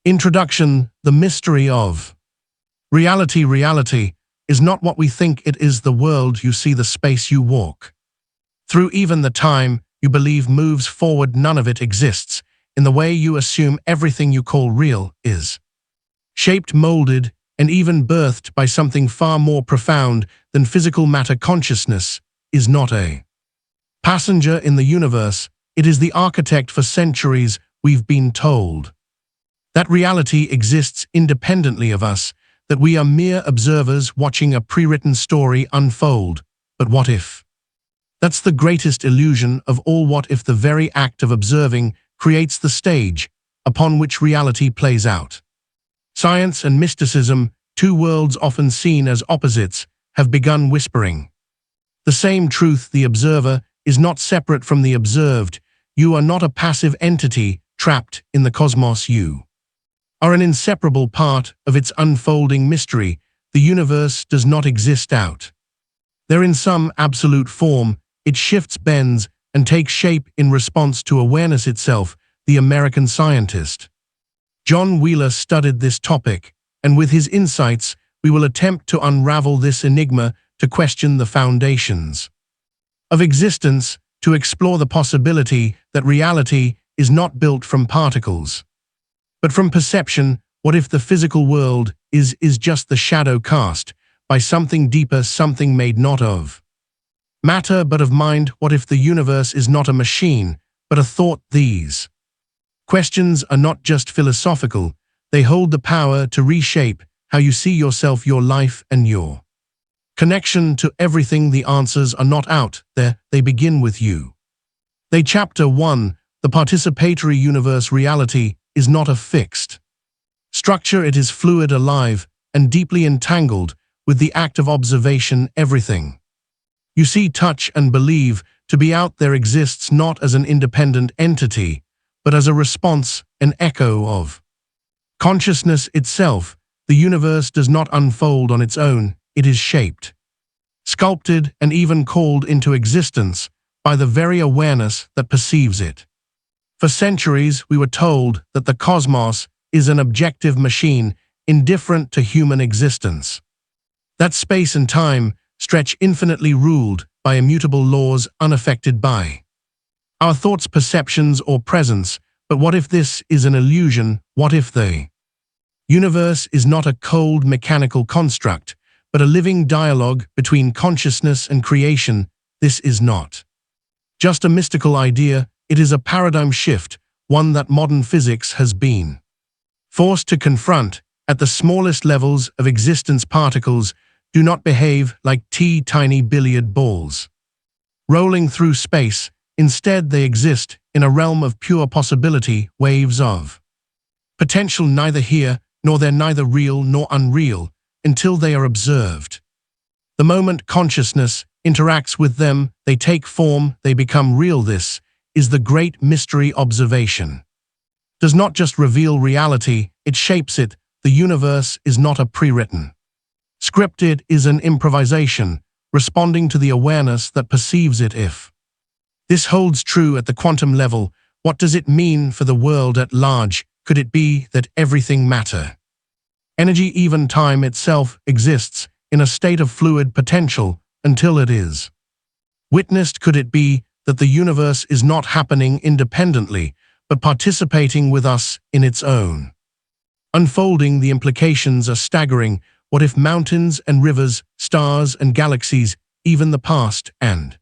Introduction: The mystery of reality. Reality is not what we think it is. The world you see, the space you walk through, even the time you believe moves forward, none of it exists in the way you assume. Everything you call real is shaped, molded, and even birthed by something far more profound than physical matter. Consciousness is not a passenger in the universe, it is the architect. For centuries, we've been told that reality exists independently of us, that we are mere observers watching a pre-written story unfold. But what if? That's the greatest illusion of all. What if the very act of observing creates the stage upon which reality plays out? Science and mysticism, two worlds often seen as opposites, have begun whispering the same truth. The observer is not separate from the observed. You are not a passive entity trapped in the cosmos. You are an inseparable part of its unfolding mystery. The universe does not exist out there in some absolute form. It shifts, bends, and takes shape in response to awareness itself. The American scientist Jhon studied this topic, and with his insights, we will attempt to unravel this enigma, to question the foundations of existence, to explore the possibility that reality is not built from particles, but from perception. What if the physical world is just the shadow cast by something deeper, something made not of matter but of mind? What if the universe is not a machine, but a thought? These questions are not just philosophical, they hold the power to reshape how you see yourself, your life, and your connection to everything. The answers are not out there, they begin with you. Chapter 1: The Participatory Universe. Reality is not a fixed structure, it is fluid, alive, and deeply entangled with the act of observation. Everything you see, touch, and believe to be out there exists not as an independent entity, but as a response, an echo of consciousness itself. The universe does not unfold on its own, it is shaped, sculpted, and even called into existence by the very awareness that perceives it. For centuries, we were told that the cosmos is an objective machine, indifferent to human existence, that space and time stretch infinitely, ruled by immutable laws, unaffected by our thoughts, perceptions, or presence. But what if this is an illusion? What if the universe is not a cold, mechanical construct, but a living dialogue between consciousness and creation? This is not just a mystical idea, it is a paradigm shift, one that modern physics has been forced to confront. At the smallest levels of existence, particles do not behave like tiny billiard balls rolling through space. Instead, they exist in a realm of pure possibility, waves of potential, neither here nor there, neither real nor unreal, until they are observed. The moment consciousness interacts with them, they take form, they become real. This is the great mystery. Observation does not just reveal reality, it shapes it. The universe is not a pre-written script, it is an improvisation, responding to the awareness that perceives it. If this holds true at the quantum level, what does it mean for the world at large? Could it be that everything, matter, energy, even time itself, exists in a state of fluid potential until it is witnessed? Could it be that the universe is not happening independently, but participating with us in its own unfolding? The implications are staggering. What if mountains and rivers, stars and galaxies, even the past and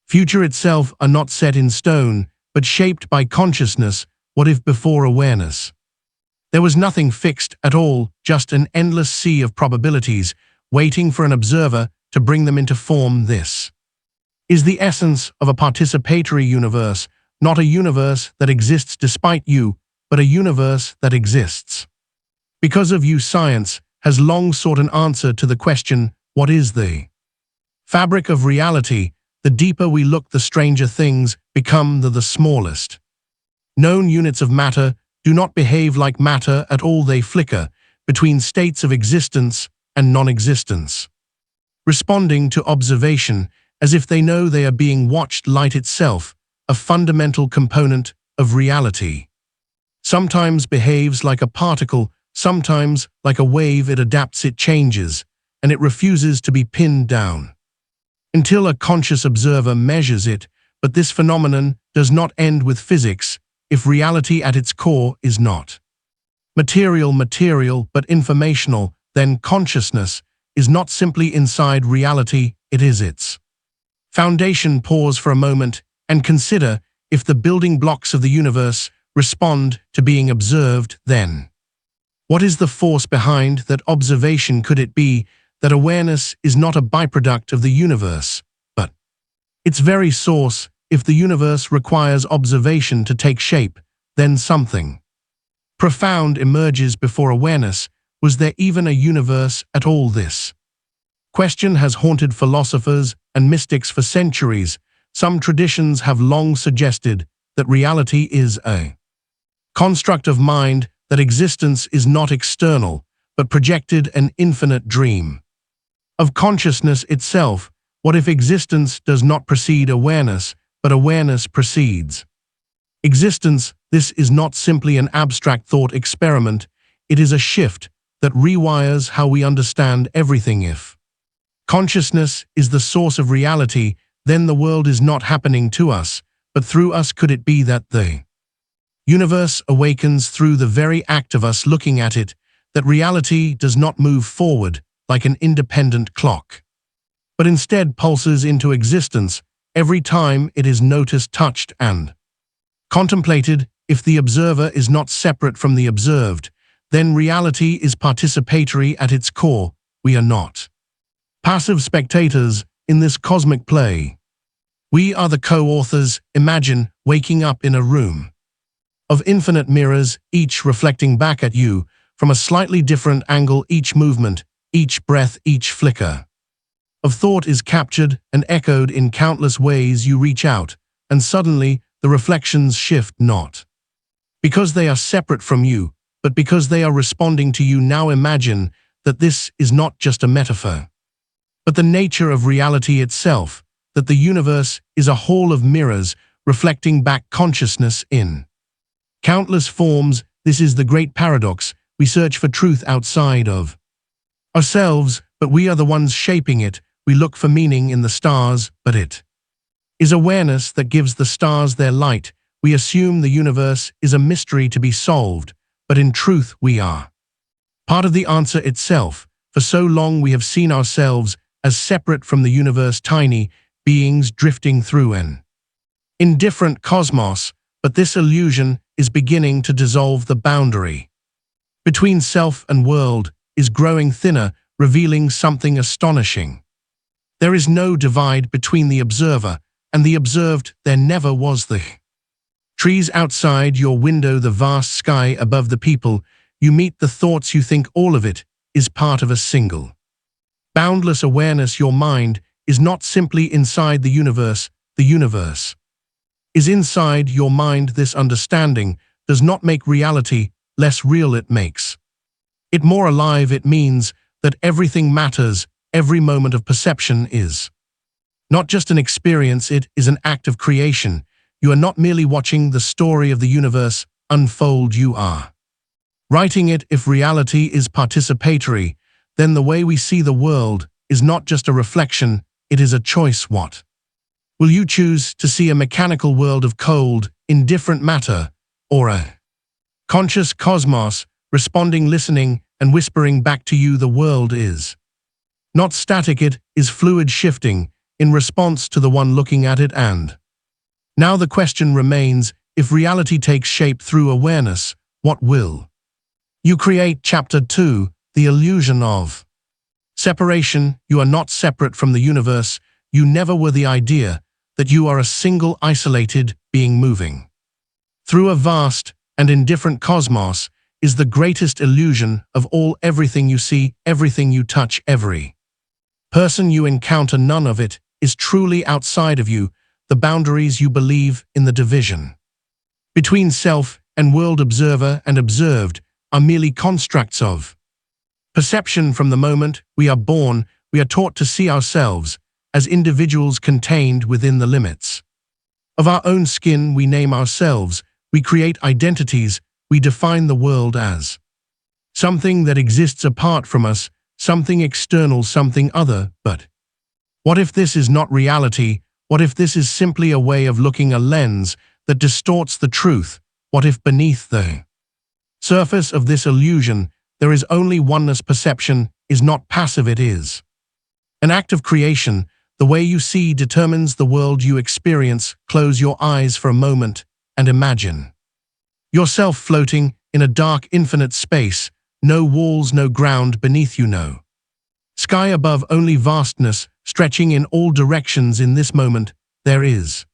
future itself are not set in stone, but shaped by consciousness? What if before awareness there was nothing fixed at all, just an endless sea of probabilities, waiting for an observer to bring them into form? This is the essence of a participatory universe, not a universe that exists despite you, but a universe that exists because of you. Science has long sought an answer to the question, what is the fabric of reality? The deeper we look, the stranger things become. The smallest known units of matter do not behave like matter at all. They flicker between states of existence and non-existence, responding to observation as if they know they are being watched. Light itself, a fundamental component of reality, Sometimes behaves like a particle, sometimes like a wave. It adapts, it changes, and it refuses to be pinned down until a conscious observer measures it. But this phenomenon does not end with physics. If reality at its core is not material but informational, then consciousness is not simply inside reality, it is its foundation. Pause for a moment and consider, if the building blocks of the universe respond to being observed, then what is the force behind that observation? Could it be that awareness is not a byproduct of the universe, but its very source? If the universe requires observation to take shape, then something profound emerges before awareness. Was there even a universe at all? This question has haunted philosophers and mystics for centuries. Some traditions have long suggested that reality is a construct of mind, that existence is not external, but projected, an infinite dream of consciousness itself. What if existence does not precede awareness, but awareness precedes existence? This is not simply an abstract thought experiment, it is a shift that rewires how we understand everything. If consciousness is the source of reality, then the world is not happening to us, but through us. Could it be that the universe awakens through the very act of us looking at it, that reality does not move forward like an independent clock, but instead pulses into existence every time it is noticed, touched, and contemplated? If the observer is not separate from the observed, then reality is participatory at its core. We are not passive spectators in this cosmic play. We are the co-authors. Imagine waking up in a room of infinite mirrors, each reflecting back at you from a slightly different angle. Each movement, each breath, each flicker of thought is captured and echoed in countless ways. You reach out, and suddenly the reflections shift, not because they are separate from you, but because they are responding to you. Now imagine that this is not just a metaphor, but the nature of reality itself, that the universe is a hall of mirrors reflecting back consciousness in countless forms. This is the great paradox. We search for truth outside of ourselves, but we are the ones shaping it. We look for meaning in the stars, but it is awareness that gives the stars their light. We assume the universe is a mystery to be solved, but in truth we are part of the answer itself. For so long we have seen ourselves as separate from the universe, tiny beings drifting through an indifferent cosmos, but this illusion is beginning to dissolve. The boundary between self and world is growing thinner, revealing something astonishing. There is no divide between the observer and the observed. There never was. The trees outside your window, the vast sky above, the people you meet, the thoughts you think, all of it is part of a single boundless awareness. Your mind is not simply inside the universe is inside your mind. This understanding does not make reality less real, it makes it more alive. It means that everything matters. Every moment of perception is not just an experience, it is an act of creation. You are not merely watching the story of the universe unfold, you are writing it. If reality is participatory, then the way we see the world is not just a reflection, it is a choice. What will you choose to see? A mechanical world of cold, indifferent matter, or a conscious cosmos responding, listening, and whispering back to you? The world is not static, it is fluid, shifting in response to the one looking at it. And now the question remains, if reality takes shape through awareness, what will you create? Chapter 2, The Illusion of Separation. You are not separate from the universe. You never were. The idea that you are a single, isolated being moving through a vast and indifferent cosmos is the greatest illusion of all. Everything you see, everything you touch, every person you encounter, none of it is truly outside of you. The boundaries you believe in, the division between self and world, observer and observed, are merely constructs of perception. From the moment we are born, we are taught to see ourselves as individuals contained within the limits of our own skin. We name ourselves, we create identities, we define the world as something that exists apart from us, something external, something other. But what if this is not reality? What if this is simply a way of looking, a lens that distorts the truth? What if beneath the surface of this illusion there is only oneness? Perception is not passive, it is an act of creation. The way you see determines the world you experience. Close your eyes for a moment and imagine yourself floating in a dark, infinite space. No walls, no ground beneath you, no sky above, only vastness stretching in all directions. In this moment, there is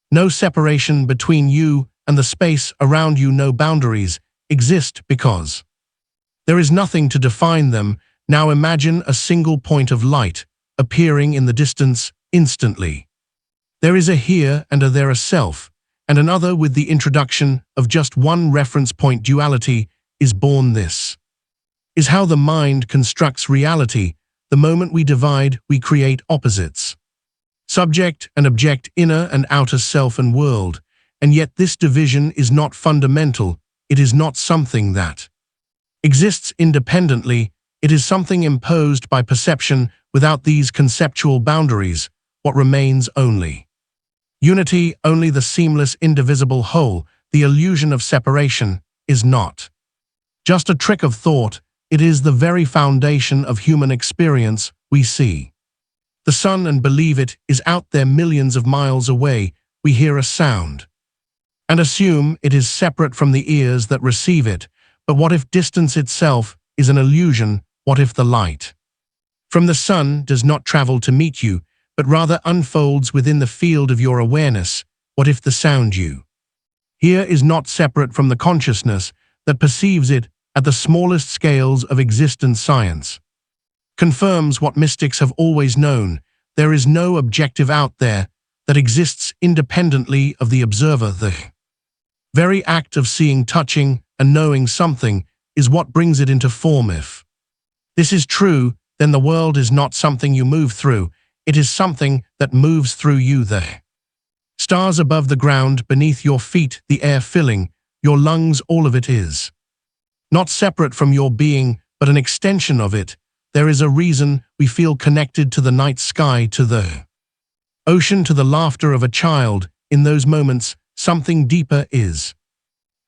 no separation between you and the space around you. No boundaries exist because there is nothing to define them. Now imagine a single point of light appearing in the distance instantly. There is a here and a there, a self and another. With the introduction of just one reference point, duality is born. This is how the mind constructs reality. The moment we divide, we create opposites. Subject and object, inner and outer, self and world. And yet this division is not fundamental. It is not something that exists independently. It is something imposed by perception. Without these conceptual boundaries, what remains? Only unity, only the seamless, indivisible whole. The illusion of separation is not just a trick of thought. It is the very foundation of human experience. We see the sun and believe it is out there millions of miles away. We hear a sound and assume it is separate from the ears that receive it. But what if distance itself is an illusion? What if the light from the sun does not travel to meet you, but rather unfolds within the field of your awareness? What if the sound you hear is not separate from the consciousness that perceives it at the smallest scales of existence? Science confirms what mystics have always known. There is no objective out there that exists independently of the observer. The very act of seeing, touching, and knowing something is what brings it into form. If this is true, then the world is not something you move through. It is something that moves through you. The stars above, the ground beneath your feet, the air filling your lungs, all of it is not separate from your being, but an extension of it. There is a reason we feel connected to the night sky, to the ocean, to the laughter of a child. In those moments, something deeper is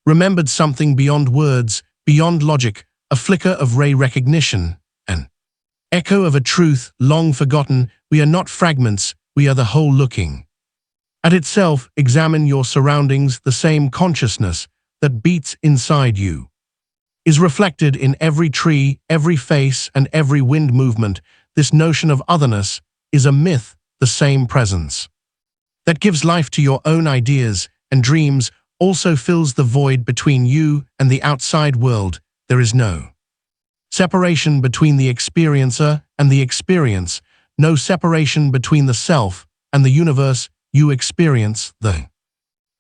remembered, something beyond words, beyond logic, a flicker of ray recognition, an echo of a truth long forgotten. We are not fragments, we are the whole looking at itself. Examine your surroundings. The same consciousness that beats inside you is reflected in every tree, every face, and every wind movement. This notion of otherness is a myth. The same presence that gives life to your own ideas and dreams also fills the void between you and the outside world. There is no separation between the experiencer and the experience, no separation between the self and the universe. You experience the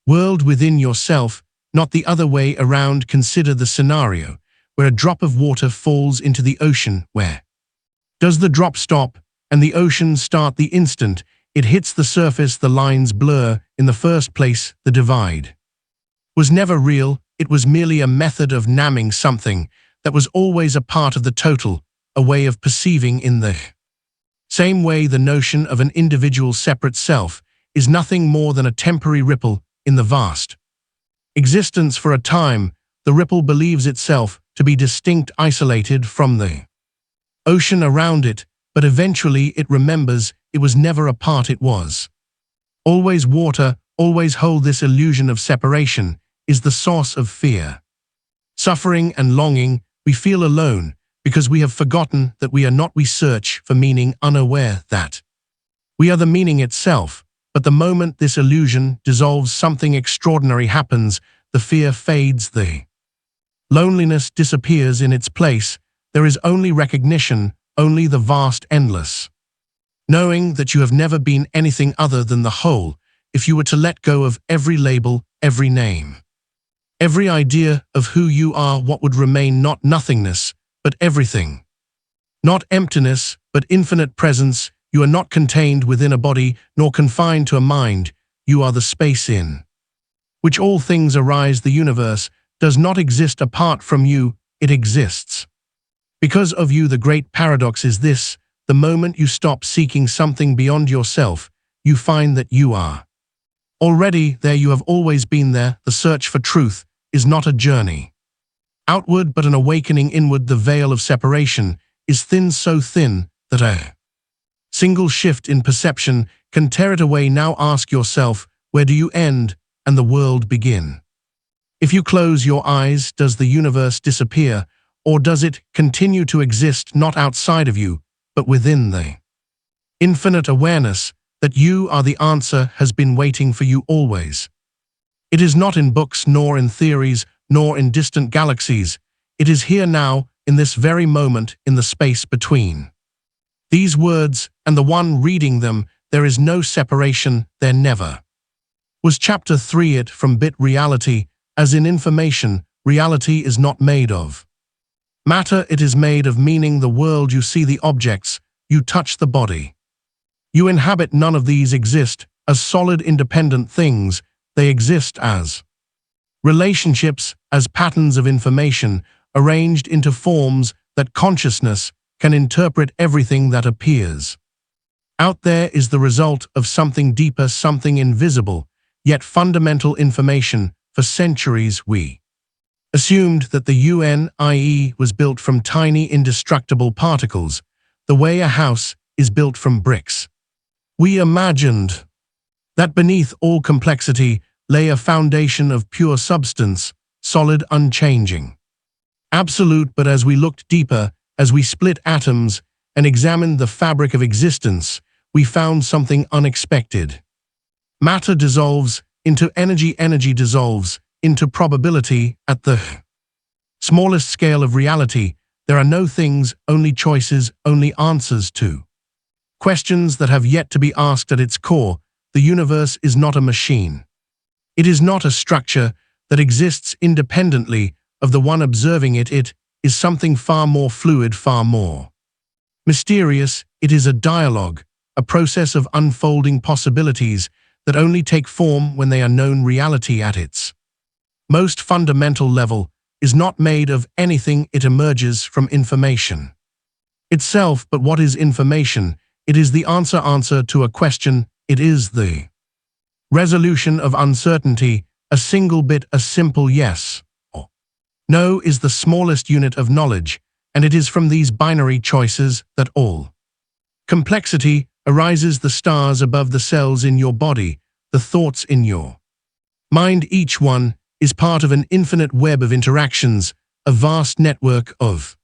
world within yourself, not the other way around. Consider the scenario where a drop of water falls into the ocean. Where does the drop stop and the ocean start? The instant it hits the surface, the lines blur. In the first place, the divide was never real. It was merely a method of naming something that was always a part of the total, a way of perceiving. In the same way, the notion of an individual separate self is nothing more than a temporary ripple in the vast existence. For a time, the ripple believes itself to be distinct, isolated from the ocean around it, but eventually it remembers it was never a part. It was always water, always whole. This illusion of separation is the source of fear, suffering, and longing. We feel alone because we have forgotten that we are not. We search for meaning, unaware that we are the meaning itself. But the moment this illusion dissolves, something extraordinary happens. The fear fades, the loneliness disappears. In its place, there is only recognition, only the vast, endless knowing that you have never been anything other than the whole. If you were to let go of every label, every name, every idea of who you are, what would remain? Not nothingness, but everything. Not emptiness, but infinite presence. You are not contained within a body, nor confined to a mind. You are the space in which all things arise, the universe. does not exist apart from you, it exists. Because of you, the great paradox is this: the moment you stop seeking something beyond yourself, you find that you are already there. You have always been there. The search for truth is not a journey outward but an awakening inward. The veil of separation is thin, so thin that a single shift in perception can tear it away. Now ask yourself, where do you end and the world begin? If you close your eyes, does the universe disappear, or does it continue to exist not outside of you, but within the infinite awareness that you are the answer has been waiting for you always? It is not in books, nor in theories, nor in distant galaxies. It is here now, in this very moment, in the space between these words and the one reading them. There is no separation. There never was. Chapter 3. It from bit reality, as in information, reality is not made of matter, it is made of meaning. The world you see, the objects you touch, the body you inhabit, none of these exist as solid independent things. They exist as relationships, as patterns of information arranged into forms that consciousness can interpret. Everything that appears out there is the result of something deeper, something invisible, yet fundamental information. For centuries we assumed that the UNIE was built from tiny indestructible particles, the way a house is built from bricks. We imagined that beneath all complexity lay a foundation of pure substance, solid, unchanging, absolute. But as we looked deeper, as we split atoms and examined the fabric of existence, we found something unexpected. Matter dissolves into energy, energy dissolves into probability. At the smallest scale of reality, there are no things, only choices, only answers to questions that have yet to be asked. At its core, the universe is not a machine. It is not a structure that exists independently of the one observing it. It is something far more fluid, far more mysterious. It is a dialogue, a process of unfolding possibilities that only take form when they are known. Reality at its most fundamental level is not made of anything. It emerges from information itself. But what is information? It is the answer to a question. It is the resolution of uncertainty. A single bit, a simple yes or no is the smallest unit of knowledge, and it is from these binary choices that all complexity arises. The stars above the cells in your body, the thoughts in your mind, each one is part of an infinite web of interactions, a vast network of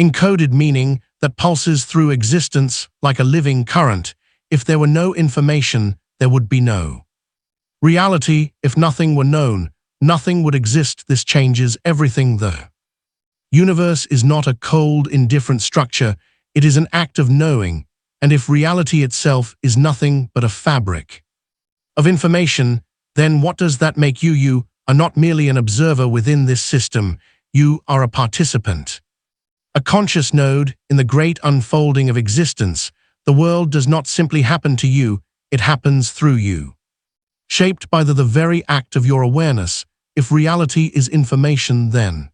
encoded meaning that pulses through existence like a living current. If there were no information, there would be no reality. If nothing were known, nothing would exist. This changes everything. The universe is not a cold, indifferent structure. It is an act of knowing. And if reality itself is nothing but a fabric of information, then what does that make you? You are not merely an observer within this system. You are a participant, a conscious node in the great unfolding of existence. The world does not simply happen to you, it happens through you, shaped by the very act of your awareness. If reality is information, then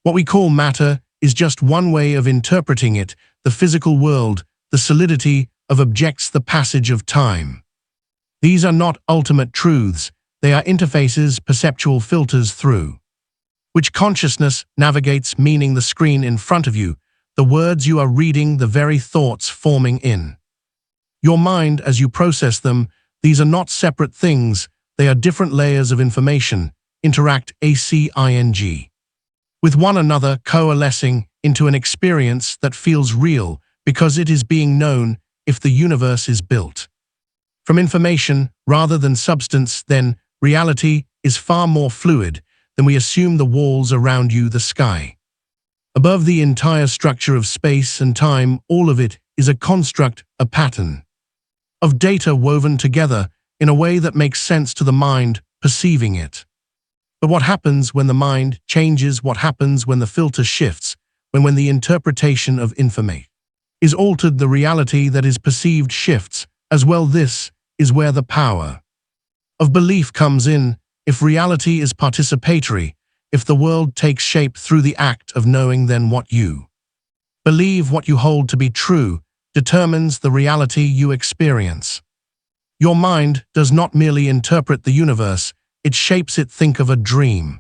what we call matter is just one way of interpreting it. The physical world, the solidity of objects, the passage of time. These are not ultimate truths. They are interfaces, perceptual filters through which consciousness navigates meaning. The screen in front of you, the words you are reading, the very thoughts forming in your mind as you process them. These are not separate things. They are different layers of information, interact with one another, coalescing into an experience that feels real because it is being known. If the universe is built from information rather than substance, then reality is far more fluid than we assume. The walls around you, the sky above, the entire structure of space and time, all of it is a construct, a pattern of data woven together in a way that makes sense to the mind perceiving it. But what happens when the mind changes? What happens when the filter shifts? When the interpretation of information is altered, the reality that is perceived shifts as well. This is where the power of belief comes in. If reality is participatory, if the world takes shape through the act of knowing, then what you believe, what you hold to be true, determines the reality you experience. Your mind does not merely interpret the universe, it shapes it. Think of a dream.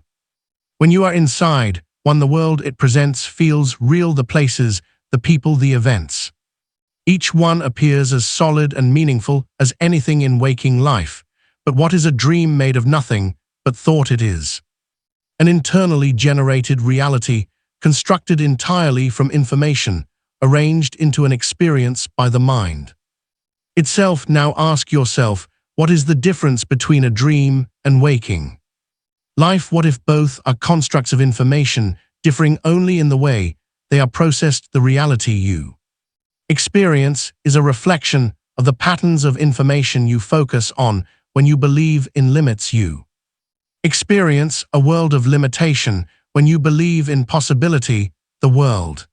When you are inside one, the world it presents feels real, the places, the people, the events. Each one appears as solid and meaningful as anything in waking life. But what is a dream made of nothing but thought? It is an internally generated reality, constructed entirely from information, arranged into an experience by the mind itself. Now ask yourself, what is the difference between a dream and waking life? What if both are constructs of information, differing only in the way they are processed? The reality you experience is a reflection of the patterns of information you focus on. When you believe in limits, you experience a world of limitation. When you believe in possibility, the world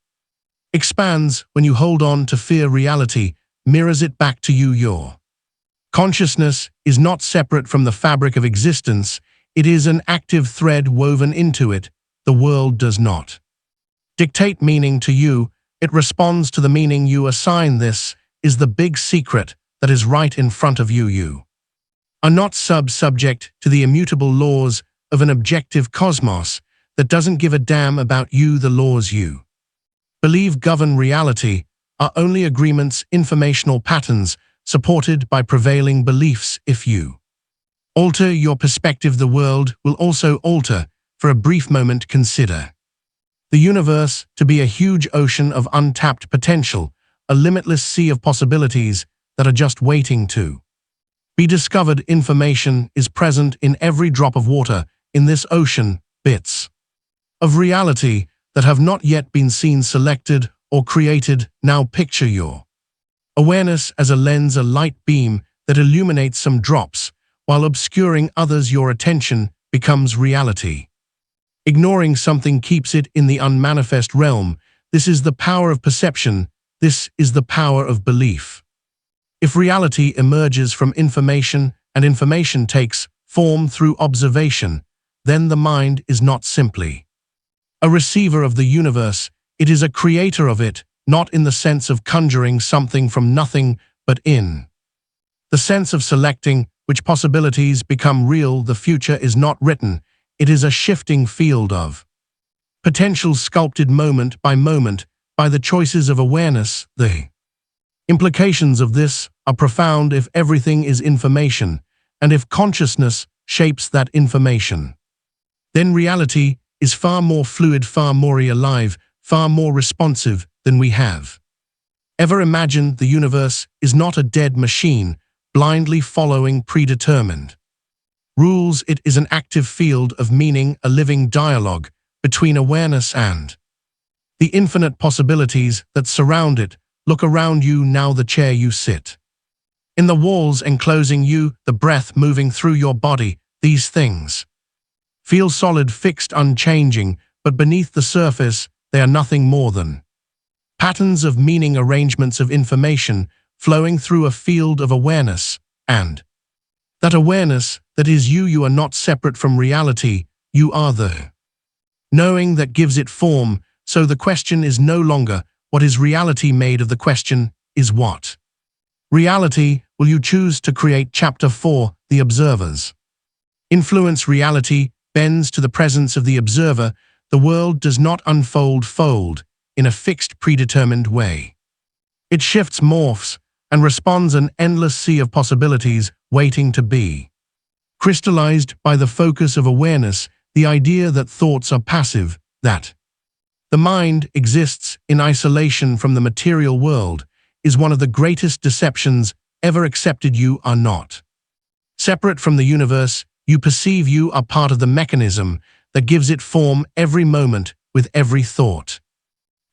expands. When you hold on to fear, reality mirrors it back to you. Your consciousness is not separate from the fabric of existence. It is an active thread woven into it. The world does not dictate meaning to you. It responds to the meaning you assign. This is the big secret that is right in front of you. You are not subject to the immutable laws of an objective cosmos that doesn't give a damn about you. The laws you believe govern reality are only agreements, informational patterns supported by prevailing beliefs. If you alter your perspective, the world will also alter. For a brief moment, consider the universe to be a huge ocean of untapped potential, a limitless sea of possibilities that are just waiting to be discovered. Information is present in every drop of water in this ocean, bits of reality that have not yet been seen, selected, or created. Now picture your awareness as a lens, a light beam that illuminates some drops while obscuring others. Your attention becomes reality. Ignoring something keeps it in the unmanifest realm. This is the power of perception. This is the power of belief. If reality emerges from information and information takes form through observation, then the mind is not simply a receiver of the universe, it is a creator of it, not in the sense of conjuring something from nothing, but in the sense of selecting which possibilities become real. The future is not written, it is a shifting field of potential, sculpted moment by moment by the choices of awareness. The implications of this are profound. If everything is information, and if consciousness shapes that information, then reality is far more fluid, far more alive, far more responsive than we have ever imagined. The universe is not a dead machine, blindly following predetermined rules. It is an active field of meaning, a living dialogue between awareness and the infinite possibilities that surround it. Look around you now, the chair you sit in, the walls enclosing you, the breath moving through your body. These things feel solid, fixed, unchanging, but beneath the surface, they are nothing more than patterns of meaning, arrangements of information flowing through a field of awareness. And that awareness that is you. You are not separate from reality. You are the knowing that gives it form. So the question is no longer, what is reality made of? The question is, what reality will you choose to create? Chapter 4. The observer's influence. Reality bends to the presence of the observer. The world does not fold in a fixed, predetermined way. It shifts, morphs, and responds, an endless sea of possibilities waiting to be crystallized by the focus of awareness. The idea that thoughts are passive, that the mind exists in isolation from the material world, is one of the greatest deceptions ever accepted. You are not separate from the universe. You perceive you are part of the mechanism that gives it form every moment, with every thought.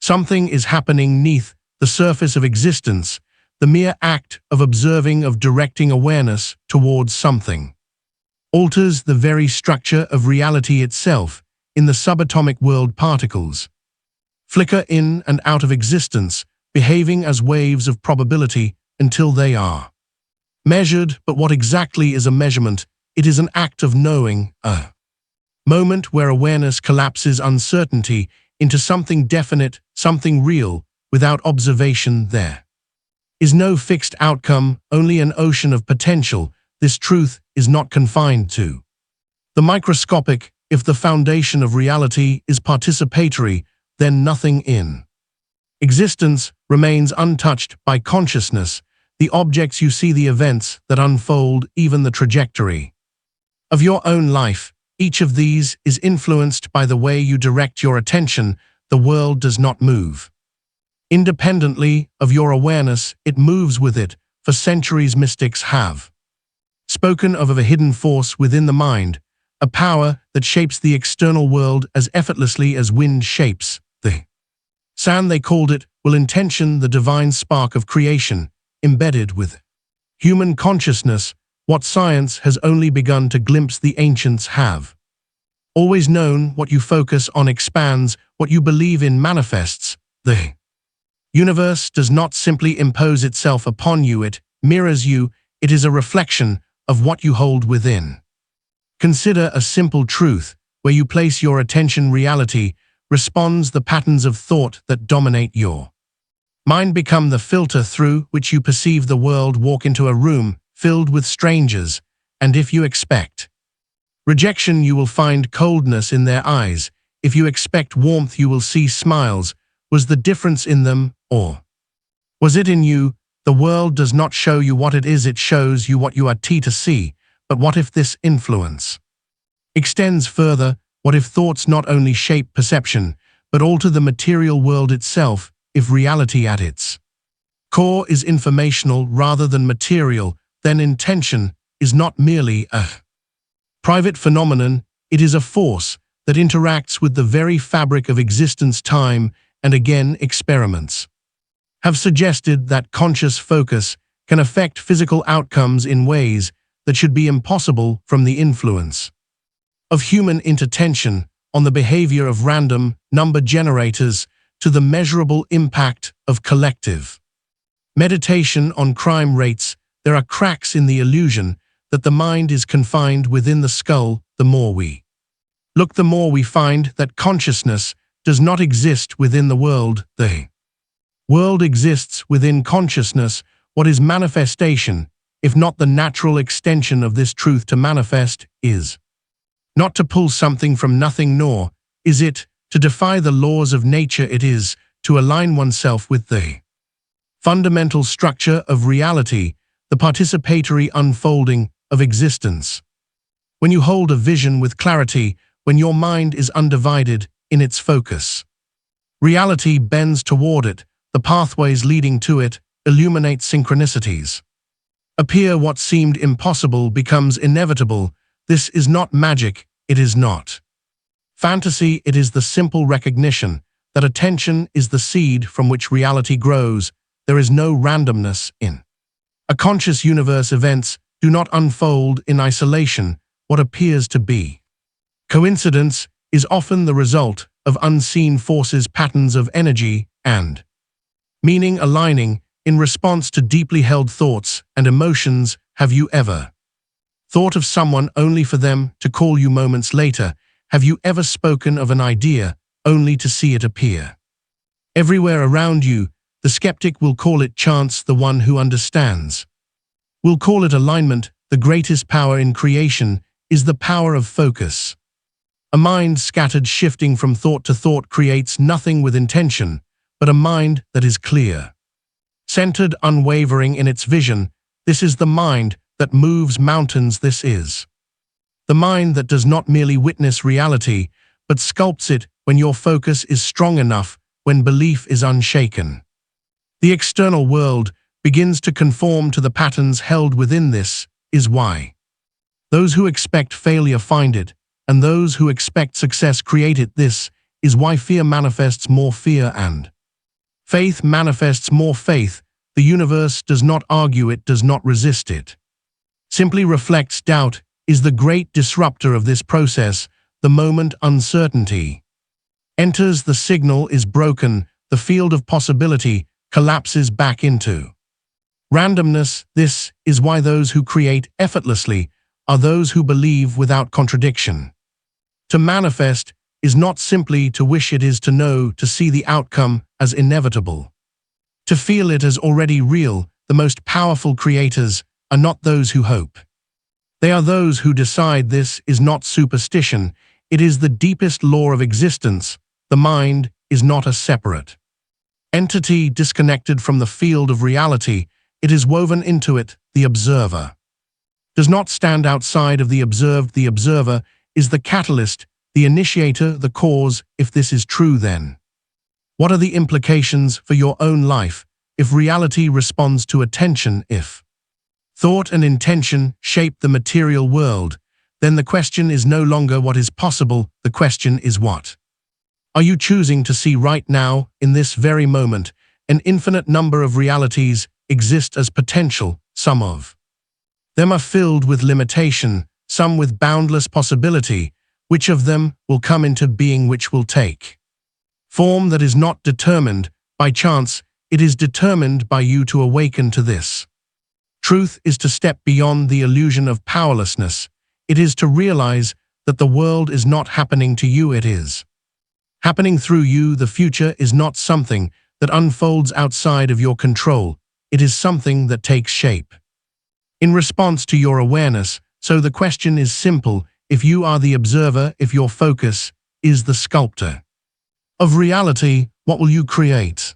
Something is happening neath the surface of existence. The mere act of observing, of directing awareness towards something, alters the very structure of reality itself. In the subatomic world, particles flicker in and out of existence, behaving as waves of probability until they are measured. But what exactly is a measurement? It is an act of knowing, a moment where awareness collapses uncertainty into something definite, something real, without observation. There is no fixed outcome, only an ocean of potential. This truth is not confined to the microscopic. If the foundation of reality is participatory, then nothing in existence remains untouched by consciousness. The objects you see, the events that unfold, even the trajectory of your own life, each of these is influenced by the way you direct your attention. The world does not move independently of your awareness, it moves with it. For centuries, mystics have spoken of a hidden force within the mind, a power that shapes the external world as effortlessly as wind shapes the sand. They called it will intention, the divine spark of creation, embedded with human consciousness, what science has only begun to glimpse. The ancients have always known what you focus on expands, what you believe in manifests. The universe does not simply impose itself upon you, it mirrors you. It is a reflection of what you hold within. Consider a simple truth: where you place your attention, reality responds. The patterns of thought that dominate your mind become the filter through which you perceive the world. Walk into a room filled with strangers, and if you expect rejection, you will find coldness in their eyes. If you expect warmth, you will see smiles. Was the difference in them, or was it in you? The world does not show you what it is, it shows you what you are to see. But what if this influence extends further? What if thoughts not only shape perception, but alter the material world itself? If reality at its core is informational rather than material, then intention is not merely a private phenomenon, it is a force that interacts with the very fabric of existence. Time and again, experiments have suggested that conscious focus can affect physical outcomes in ways that should be impossible, from the influence of human inattention on the behavior of random number generators to the measurable impact of collective meditation on crime rates. There are cracks in the illusion that the mind is confined within the skull. The more we look, the more we find that consciousness does not exist within the world. The world exists within consciousness. What is manifestation, if not the natural extension of this truth? To manifest is not to pull something from nothing, nor is it to defy the laws of nature. It is to align oneself with the fundamental structure of reality, the participatory unfolding of existence. When you hold a vision with clarity, when your mind is undivided in its focus, reality bends toward it. The pathways leading to it illuminate. Synchronicities appear. What seemed impossible becomes inevitable. This is not magic, it is not fantasy, it is the simple recognition that attention is the seed from which reality grows. There is no randomness in a conscious universe. Events do not unfold in isolation. What appears to be coincidence is often the result of unseen forces, patterns of energy and meaning aligning in response to deeply held thoughts and emotions. Have you ever thought of someone only for them to call you moments later? Have you ever spoken of an idea only to see it appear everywhere around you? The skeptic will call it chance. The one who understands will call it alignment. The greatest power in creation is the power of focus. A mind scattered, shifting from thought to thought, creates nothing with intention, but a mind that is clear, centered, unwavering in its vision. This is the mind that moves mountains. This is the mind that does not merely witness reality, but sculpts it. When your focus is strong enough, when belief is unshaken, the external world begins to conform to the patterns held within. This is why those who expect failure find it, and those who expect success create it. This is why fear manifests more fear and faith manifests more faith. The universe does not argue, it does not resist, it simply reflects. Doubt is the great disruptor of this process. The moment uncertainty enters, the signal is broken, the field of possibility collapses back into randomness. This is why those who create effortlessly are those who believe without contradiction. To manifest is not simply to wish, it is to know, to see the outcome as inevitable. To feel it as already real. The most powerful creators are not those who hope. They are those who decide. This is not superstition, it is the deepest law of existence. The mind is not a separate entity disconnected from the field of reality, it is woven into it. The observer does not stand outside of the observed. The observer is the catalyst, the initiator, the cause. If this is true, then what are the implications for your own life? If reality responds to attention, if thought and intention shape the material world, then the question is no longer what is possible, the question is what are you choosing to see right now, in this very moment? An infinite number of realities exist as potential. Some of them are filled with limitation, some with boundless possibility. Which of them will come into being? Which will take form? That is not determined by chance, it is determined by you. To awaken to this truth is to step beyond the illusion of powerlessness. It is to realize that the world is not happening to you, it is happening through you. The future is not something that unfolds outside of your control, it is something that takes shape in response to your awareness. So the question is simple: if you are the observer, if your focus is the sculptor of reality, what will you create?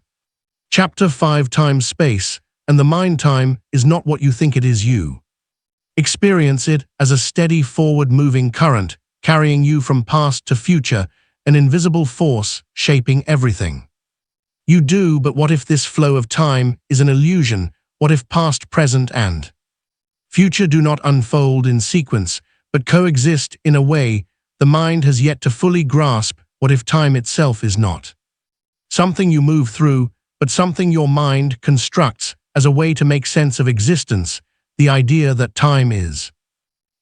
Chapter 5: Time, Space, and the Mind. Time is not what you think it is. You experience it as a steady forward-moving current, carrying you from past to future, an invisible force shaping everything you do. But what if this flow of time is an illusion? What if past, present, and future do not unfold in sequence, but coexist in a way the mind has yet to fully grasp? What if time itself is not something you move through, but something your mind constructs as a way to make sense of existence? The idea that time is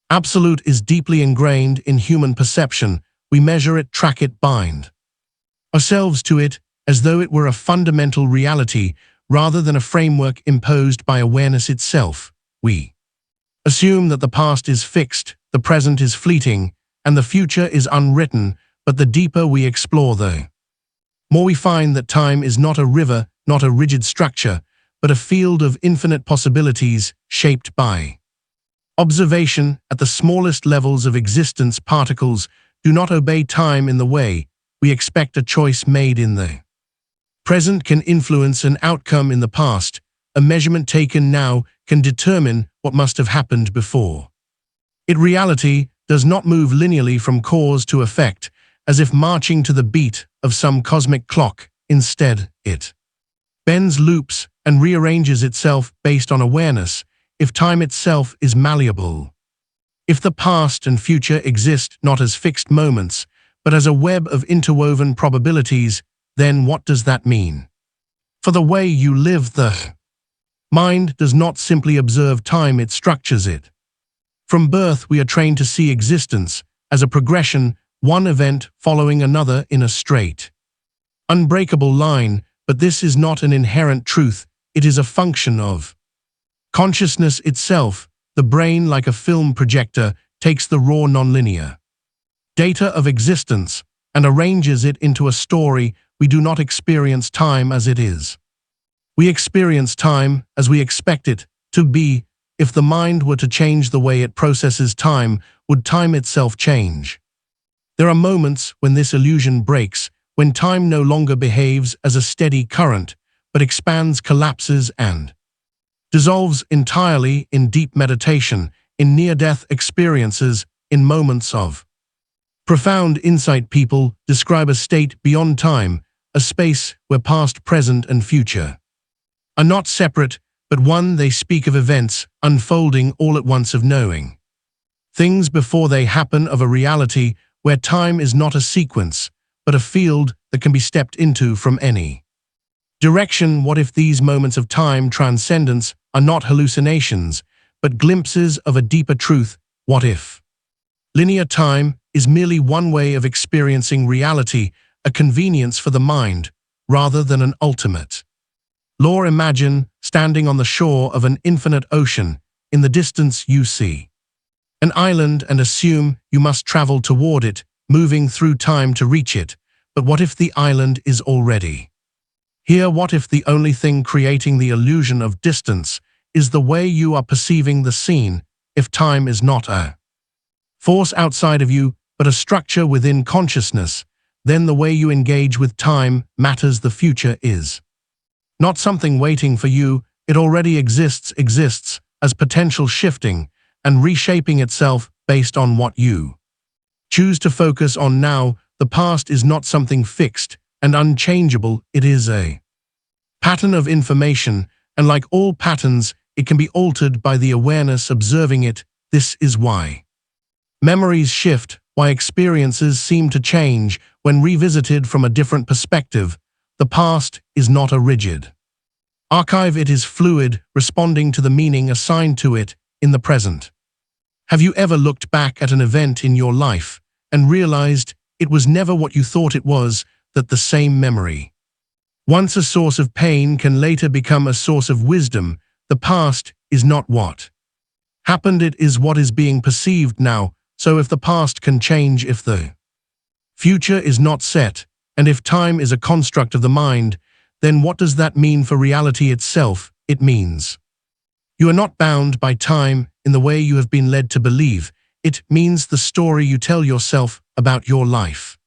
absolute is deeply ingrained in human perception. We measure it, track it, bind ourselves to it as though it were a fundamental reality rather than a framework imposed by awareness itself. We assume that the past is fixed, the present is fleeting, and the future is unwritten. But the deeper we explore, the more we find that time is not a river, not a rigid structure, but a field of infinite possibilities shaped by observation. At the smallest levels of existence, particles do not obey time in the way we expect. A choice made in the present can influence an outcome in the past. A measurement taken now can determine what must have happened before. Reality does not move linearly from cause to effect, as if marching to the beat of some cosmic clock. Instead, it bends, loops, and rearranges itself based on awareness. If time itself is malleable, if the past and future exist not as fixed moments, but as a web of interwoven probabilities, then what does that mean for the way you live? The mind does not simply observe time, it structures it. From birth, we are trained to see existence as a progression, one event following another in a straight, unbreakable line. But this is not an inherent truth, it is a function of consciousness itself. The brain, like a film projector, takes the raw nonlinear data of existence and arranges it into a story. We do not experience time as it is. We experience time as we expect it to be. If the mind were to change the way it processes time, would time itself change? There are moments when this illusion breaks, when time no longer behaves as a steady current, but expands, collapses, and dissolves entirely. In deep meditation, in near-death experiences, in moments of profound insight, people describe a state beyond time, a space where past, present, and future are not separate, but one. They speak of events unfolding all at once, of knowing things before they happen, of a reality where time is not a sequence, but a field that can be stepped into from any direction. What if these moments of time transcendence are not hallucinations, but glimpses of a deeper truth? What if linear time is merely one way of experiencing reality, a convenience for the mind, rather than an ultimate law? Imagine standing on the shore of an infinite ocean. In the distance you see an island and assume you must travel toward it. moving through time to reach it, but what if the island is already here? What if the only thing creating the illusion of distance is the way you are perceiving the scene? If time is not a force outside of you, but a structure within consciousness, then the way you engage with time matters. The future is not something waiting for you, it already exists as potential, shifting and reshaping itself based on what you choose to focus on now. The past is not something fixed and unchangeable, it is a pattern of information, and like all patterns, it can be altered by the awareness observing it. This is why memories shift, why experiences seem to change when revisited from a different perspective. The past is not a rigid archive, it is fluid, responding to the meaning assigned to it in the present. Have you ever looked back at an event in your life and realized it was never what you thought it was, that the same memory, once a source of pain, can later become a source of wisdom? The past is not what happened, it is what is being perceived now. So if the past can change, if the future is not set, and if time is a construct of the mind, then what does that mean for reality itself? It means you are not bound by time in the way you have been led to believe. It means the story you tell yourself about your life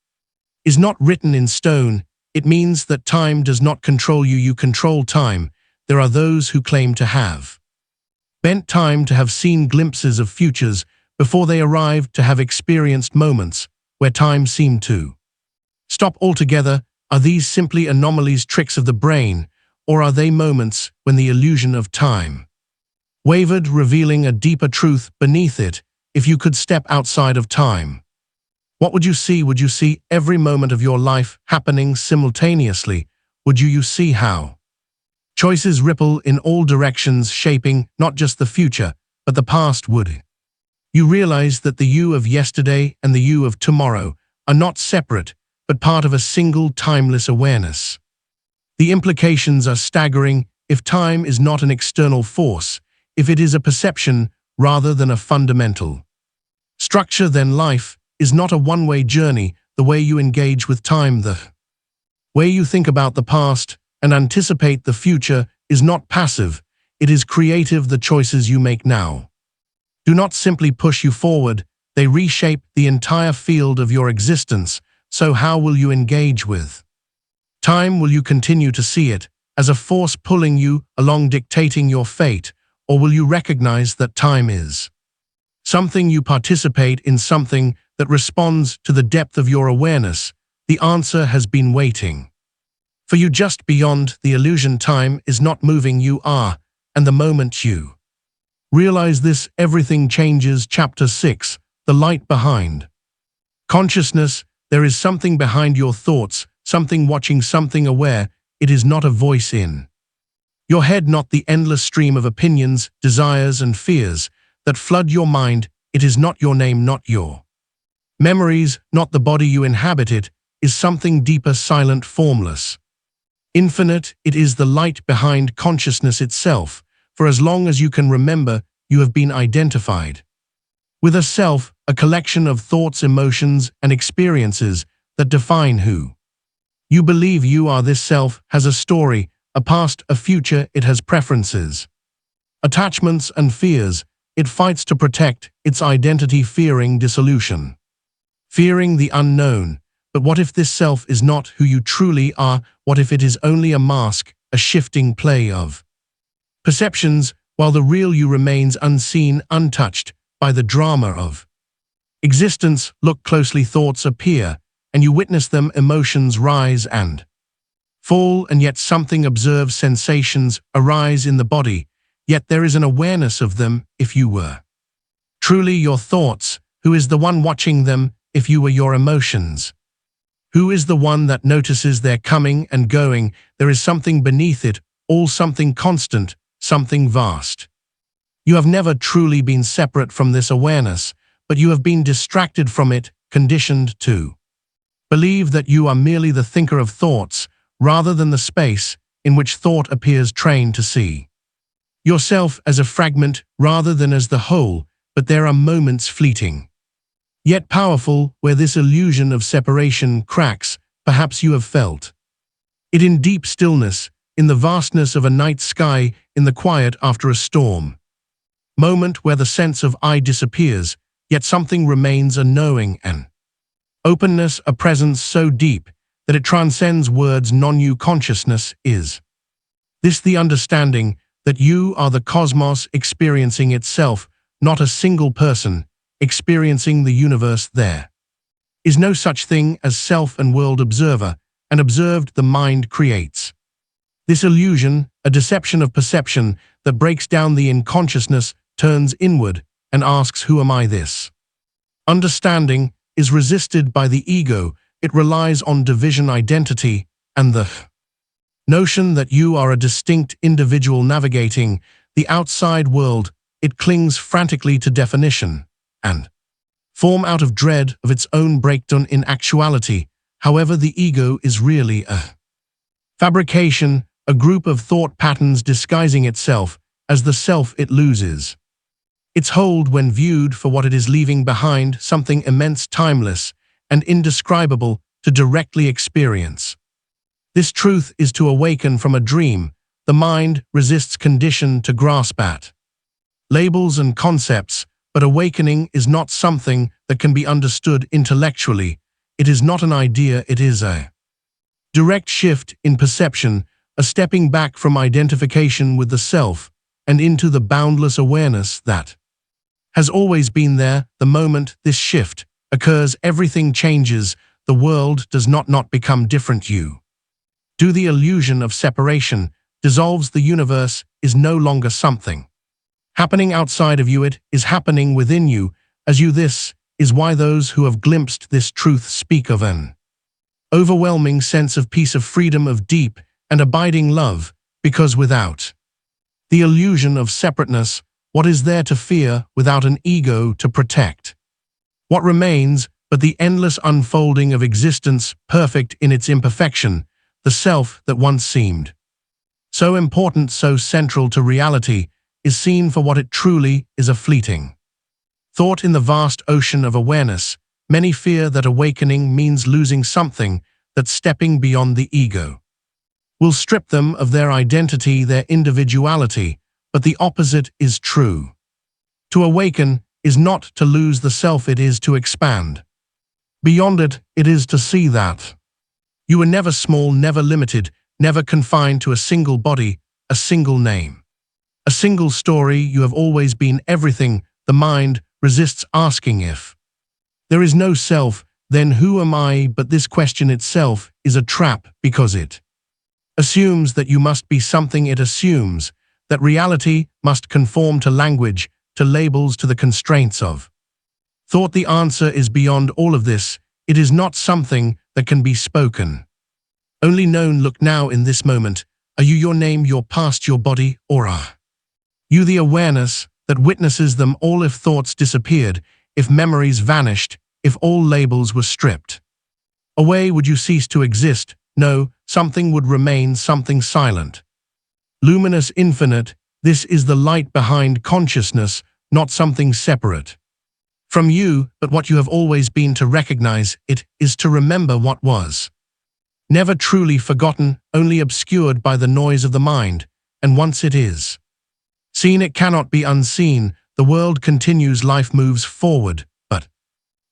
is not written in stone. It means that time does not control you, you control time. There are those who claim to have bent time, to have seen glimpses of futures before they arrived, to have experienced moments where time seemed to stop altogether. Are these simply anomalies, tricks of the brain, or are they moments when the illusion of time wavered, revealing a deeper truth beneath it? If you could step outside of time, what would you see? Would you see every moment of your life happening simultaneously? Would you see how choices ripple in all directions, shaping not just the future, but the past? Would you realize that the you of yesterday and the you of tomorrow are not separate, but part of a single timeless awareness? The implications are staggering. If time is not an external force, if it is a perception rather than a fundamental structure, then life is not a one-way journey. The way you engage with time, the way you think about the past and anticipate the future, is not passive, it is creative. The choices you make now do not simply push you forward, they reshape the entire field of your existence. So how will you engage with time? Will you continue to see it as a force pulling you along, dictating your fate, or will you recognize that time is something you participate in, something that responds to the depth of your awareness? The answer has been waiting for you just beyond the illusion. Time is not moving, you are, and the moment you realize this, everything changes. Chapter 6: The Light Behind Consciousness. There is something behind your thoughts, something watching, something aware. It is not a voice in your head, not the endless stream of opinions, desires, and fears that flood your mind. It is not your name, not your memories, not the body you inhabit. It is something deeper, silent, formless, infinite. It is the light behind consciousness itself. For as long as you can remember, you have been identified with a self, a collection of thoughts, emotions, and experiences that define who you believe you are. This self has a story, a past, a future. It has preferences, attachments, and fears. It fights to protect its identity, fearing dissolution, fearing the unknown. But what if this self is not who you truly are? What if it is only a mask, a shifting play of perceptions, while the real you remains unseen, untouched by the drama of existence? Look closely, thoughts appear, and you witness them. Emotions rise and fall, and yet something observes. Sensations arise in the body, yet there is an awareness of them. If you were truly your thoughts, who is the one watching them? If you were your emotions, who is the one that notices their coming and going? There is something beneath it all, something constant, something vast. You have never truly been separate from this awareness, but you have been distracted from it, conditioned to believe that you are merely the thinker of thoughts, rather than the space in which thought appears, trained to see yourself as a fragment rather than as the whole. But there are moments, fleeting Yet powerful, where this illusion of separation cracks, perhaps you have felt it in deep stillness, in the vastness of a night sky, in the quiet after a storm. Moment where the sense of I disappears, yet something remains, a knowing, an openness, a presence so deep that it transcends words. Non-you consciousness is this the understanding that you are the cosmos experiencing itself, not a single person experiencing the universe. There is no such thing as self and world observer, and observed the mind creates. This illusion, a deception of perception that breaks down the in-consciousness, turns inward and asks, who am I? This understanding is resisted by the ego. It relies on division, identity, and the notion that you are a distinct individual navigating the outside world. It clings frantically to definition and form out of dread of its own breakdown in actuality. However, the ego is really a fabrication, a group of thought patterns disguising itself as the self. It loses its hold when viewed for what it is, leaving behind something immense, timeless, and indescribable to directly experience. This truth is to awaken from a dream. The mind resists condition to grasp at labels and concepts, but awakening is not something that can be understood intellectually. It is not an idea, it is a direct shift in perception, a stepping back from identification with the self and into the boundless awareness that has always been there. The moment this shift occurs, everything changes. The world does not become different. You do. The illusion of separation dissolves. The universe is no longer something happening outside of you. It is happening within you as you. This is why those who have glimpsed this truth speak of an overwhelming sense of peace, of freedom, of deep and abiding love, because without the illusion of separateness, what is there to fear? Without an ego to protect, what remains but the endless unfolding of existence, perfect in its imperfection? The self that once seemed so important, so central to reality, is seen for what it truly is, a fleeting thought in the vast ocean of awareness. Many fear that awakening means losing something, that stepping beyond the ego will strip them of their identity, their individuality, but the opposite is true. To awaken is not to lose the self, it is to expand beyond it. It is to see that you were never small, never limited, never confined to a single body, a single name, a single story. You have always been everything. The mind resists asking, if there is no self, then who am I? But this question itself is a trap, because it assumes that you must be something. It assumes that reality must conform to language, to labels, to the constraints of thought. The answer is beyond all of this. It is not something that can be spoken, only known. Look now in this moment. Are you your name, your past, your body, or are you the awareness that witnesses them all? If thoughts disappeared, if memories vanished, if all labels were stripped away, would you cease to exist? No, something would remain, something silent, luminous, infinite. This is the light behind consciousness, not something separate from you, but what you have always been. To recognize it is to remember what was never truly forgotten, only obscured by the noise of the mind. And once it is seen, it cannot be unseen. The world continues, life moves forward, but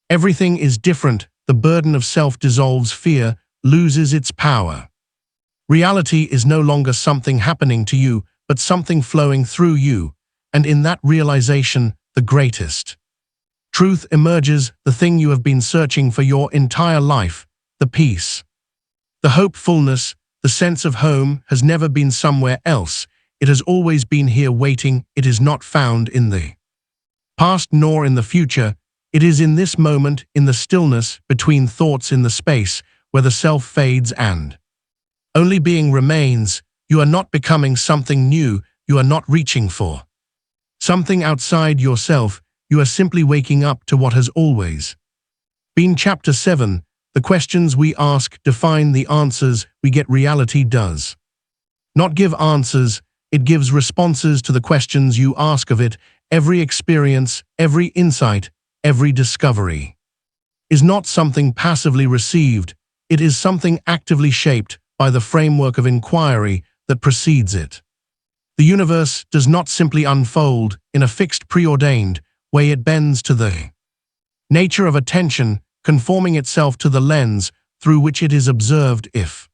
everything is different. The burden of self dissolves, fear loses its power. Reality is no longer something happening to you, but something flowing through you. And in that realization, the greatest truth emerges, the thing you have been searching for your entire life, the peace, the hopefulness, the sense of home has never been somewhere else. It has always been here waiting. It is not found in the past nor in the future. It is in this moment, in the stillness between thoughts, in the space where the self fades and only being remains. You are not becoming something new. You are not reaching for something outside yourself. You are simply waking up to what has always been. Chapter 7. The questions we ask define the answers we get. Reality does not give answers. It gives responses to the questions you ask of it. Every experience, every insight, every discovery is not something passively received, it is something actively shaped by the framework of inquiry that precedes it. The universe does not simply unfold in a fixed preordained way, it bends to the nature of attention, conforming itself to the lens through which it is observed. If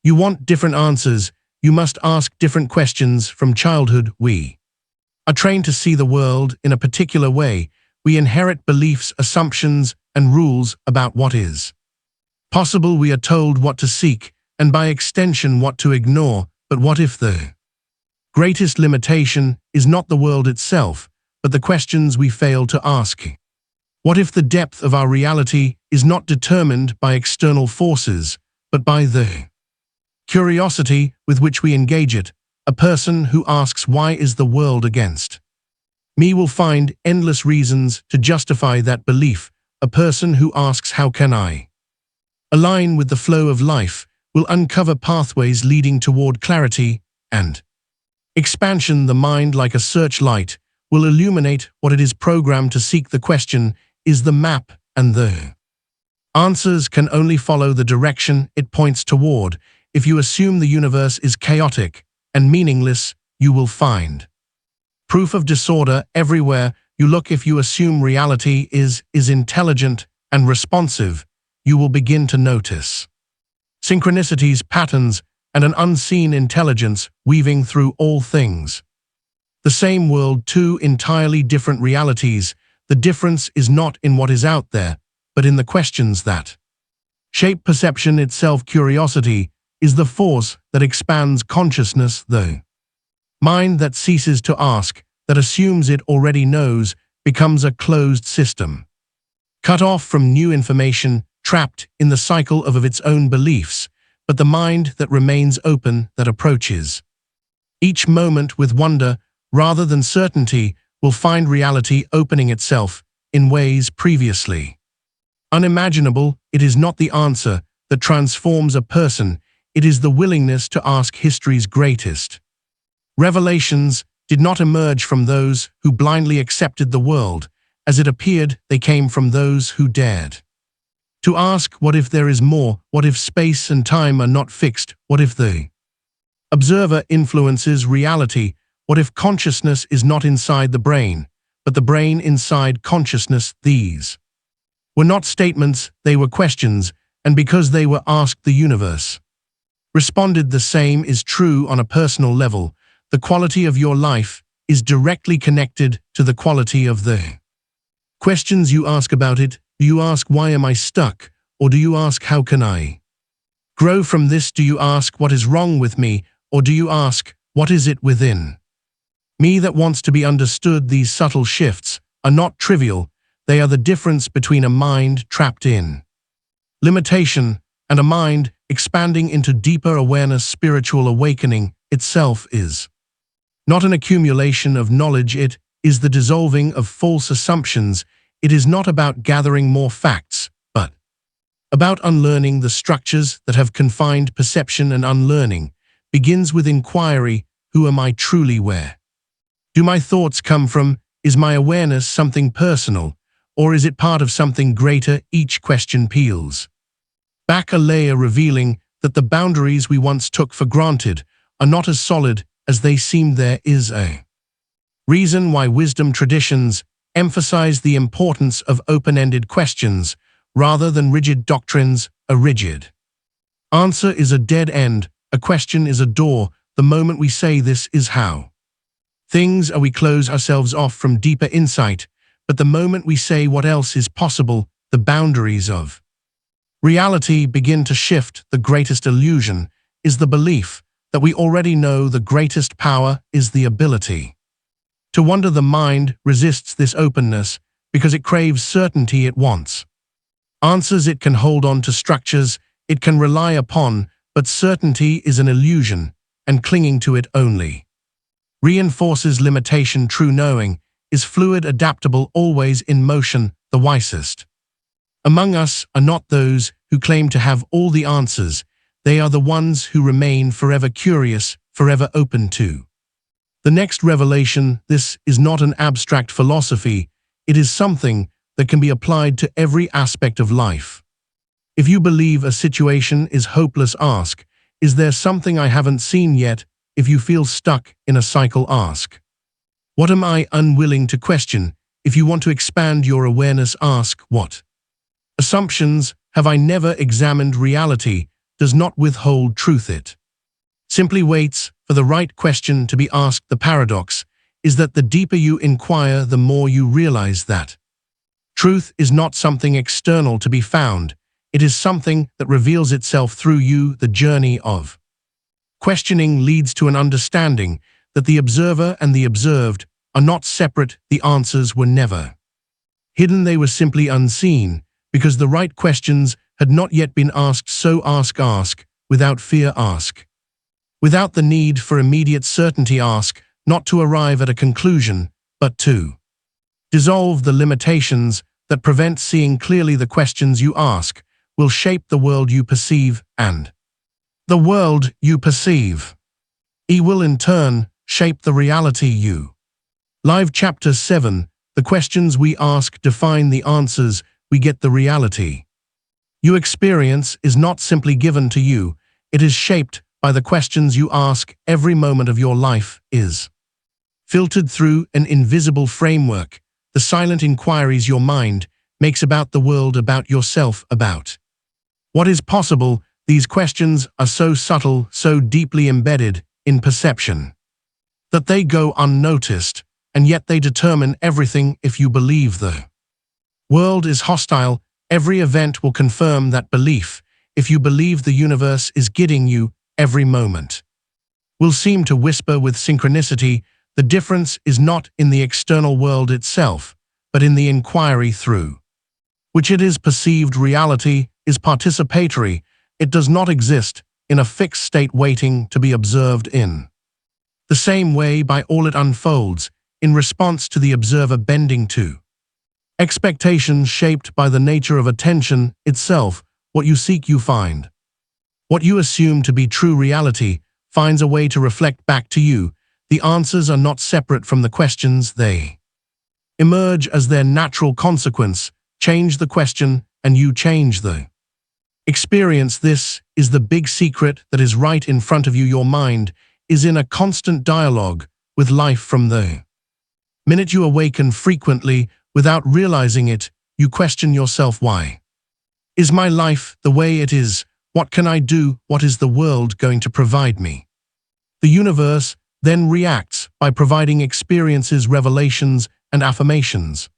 you want different answers, you must ask different questions. From childhood, we are trained to see the world in a particular way. We inherit beliefs, assumptions, and rules about what is possible. We are told what to seek, and by extension what to ignore. But what if the greatest limitation is not the world itself, but the questions we fail to ask? What if the depth of our reality is not determined by external forces, but by the curiosity with which we engage it? A person who asks, "Why is the world against me?" will find endless reasons to justify that belief. A person who asks, "How can I align with the flow of life?" will uncover pathways leading toward clarity and expansion. The mind, like a searchlight, will illuminate what it is programmed to seek. The question is the map, and the answers can only follow the direction it points toward. If you assume the universe is chaotic and meaningless, you will find proof of disorder everywhere you look. If you assume reality is intelligent and responsive, you will begin to notice synchronicities, patterns, and an unseen intelligence weaving through all things. The same world, two entirely different realities. The difference is not in what is out there, but in the questions that shape perception itself. Curiosity is the force that expands consciousness. The mind that ceases to ask, that assumes it already knows, becomes a closed system, cut off from new information, trapped in the cycle of its own beliefs. But the mind that remains open, that approaches each moment with wonder rather than certainty, will find reality opening itself in ways previously unimaginable. It is not the answer that transforms a person, it is the willingness to ask. History's greatest revelations did not emerge from those who blindly accepted the world as it appeared. They came from those who dared to ask, what if there is more? What if space and time are not fixed? What if the observer influences reality? What if consciousness is not inside the brain, but the brain inside consciousness? These were not statements, they were questions, and because they were asked, the universe responded. The same is true on a personal level. The quality of your life is directly connected to the quality of the questions you ask about it. Do you ask, "Why am I stuck?" Or do you ask, "How can I grow from this?" Do you ask, "What is wrong with me?" Or do you ask, "What is it within me that wants to be understood?" These subtle shifts are not trivial. They are the difference between a mind trapped in limitation and a mind expanding into deeper awareness. Spiritual awakening itself is not an accumulation of knowledge, it is the dissolving of false assumptions. It is not about gathering more facts, but about unlearning the structures that have confined perception. And unlearning begins with inquiry. Who am I truly? Where do my thoughts come from? Is my awareness something personal, or is it part of something greater? Each question peels back a layer, revealing that the boundaries we once took for granted are not as solid as they seemed. There is a reason why wisdom traditions emphasize the importance of open-ended questions rather than rigid doctrines. A rigid answer is a dead end. A question is a door. The moment we say, "This is how things are," we close ourselves off from deeper insight. But the moment we say, "What else is possible?" the boundaries of reality begin to shift. The greatest illusion is the belief that we already know. The greatest power is the ability to wonder. The mind resists this openness because it craves certainty. It wants answers. It can hold on to structures it can rely upon, but certainty is an illusion, and clinging to it only reinforces limitation. True knowing is fluid, adaptable, always in motion. The wisest among us are not those who claim to have all the answers. They are the ones who remain forever curious, forever open to the next revelation. This is not an abstract philosophy. It is something that can be applied to every aspect of life. If you believe a situation is hopeless, ask, is there something I haven't seen yet? If you feel stuck in a cycle, ask, what am I unwilling to question? If you want to expand your awareness, ask, what assumptions have I never examined? Reality does not withhold truth, it simply waits for the right question to be asked. The paradox is that the deeper you inquire, the more you realize that truth is not something external to be found. It is something that reveals itself through you. The journey of questioning leads to an understanding that the observer and the observed are not separate. The answers were never hidden, they were simply unseen, because the right questions had not yet been asked. So ask without fear, ask without the need for immediate certainty, ask not to arrive at a conclusion, but to dissolve the limitations that prevent seeing clearly. The questions you ask will shape the world you perceive, and the world you perceive will in turn shape the reality you live. Chapter 7. The questions we ask define the answers we get. The reality you experience is not simply given to you, it is shaped by the questions you ask. Every moment of your life is filtered through an invisible framework, the silent inquiries your mind makes about the world, about yourself, about what is possible. These questions are so subtle, so deeply embedded in perception, that they go unnoticed, and yet they determine everything. If you believe the world is hostile, every event will confirm that belief. If you believe the universe is guiding you, every moment will seem to whisper with synchronicity. The difference is not in the external world itself, but in the inquiry through which it is perceived. Reality is participatory. It does not exist in a fixed state waiting to be observed in the same way by all. It unfolds in response to the observer, bending to expectations shaped by the nature of attention itself. What you seek, you find. What you assume to be true, reality finds a way to reflect back to you. The answers are not separate from the questions, they emerge as their natural consequence. Change the question, and you change the experience. This is the big secret that is right in front of you. Your mind is in a constant dialogue with life. From the minute you awaken, frequently, without realizing it, you question yourself. Why is my life the way it is? What can I do? What is the world going to provide me? The universe then reacts by providing experiences, revelations, and affirmations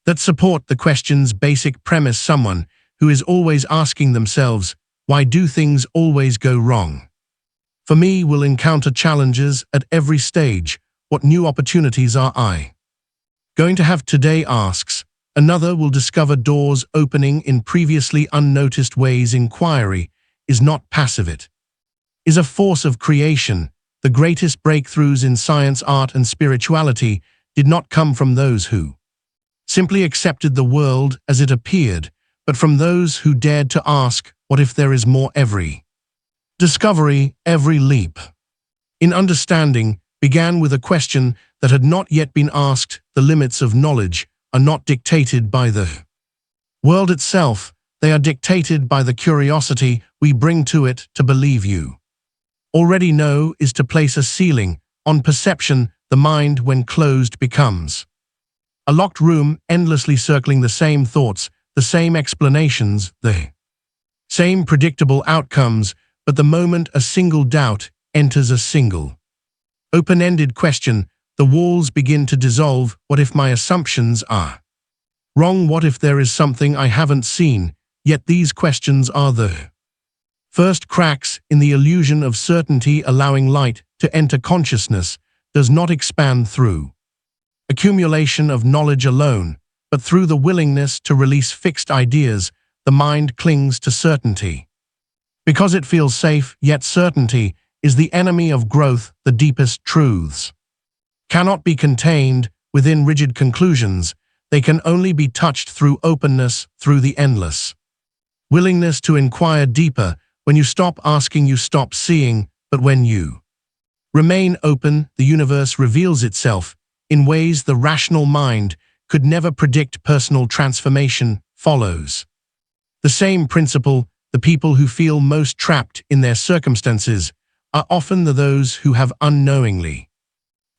that support the question's basic premise. Someone who is always asking themselves, why do things always go wrong for me, will encounter challenges at every stage. What new opportunities are I going to have today, asks. Another will discover doors opening in previously unnoticed ways. Inquiry is not passive, it is a force of creation. The greatest breakthroughs in science, art, and spirituality did not come from those who simply accepted the world as it appeared, but from those who dared to ask, what if there is more? Every discovery, every leap in understanding began with a question that had not yet been asked. The limits of knowledge are not dictated by the world itself, they are dictated by the curiosity we bring to it. To believe you already know is to place a ceiling on perception. The mind, when closed, becomes a locked room, endlessly circling the same thoughts, the same explanations, the same predictable outcomes. But the moment a single doubt enters, a single open-ended question, the walls begin to dissolve. What if my assumptions are wrong? What if there is something I haven't seen? Yet these questions are the first cracks in the illusion of certainty. Allowing light to enter consciousness does not expand through accumulation of knowledge alone, but through the willingness to release fixed ideas. The mind clings to certainty because it feels safe, yet certainty is the enemy of growth. The deepest truths cannot be contained within rigid conclusions. They can only be touched through openness, through the endless willingness to inquire deeper. When you stop asking, you stop seeing, but when you remain open, the universe reveals itself in ways the rational mind could never predict personal transformation follows. The same principle, the people who feel most trapped in their circumstances are often those who have unknowingly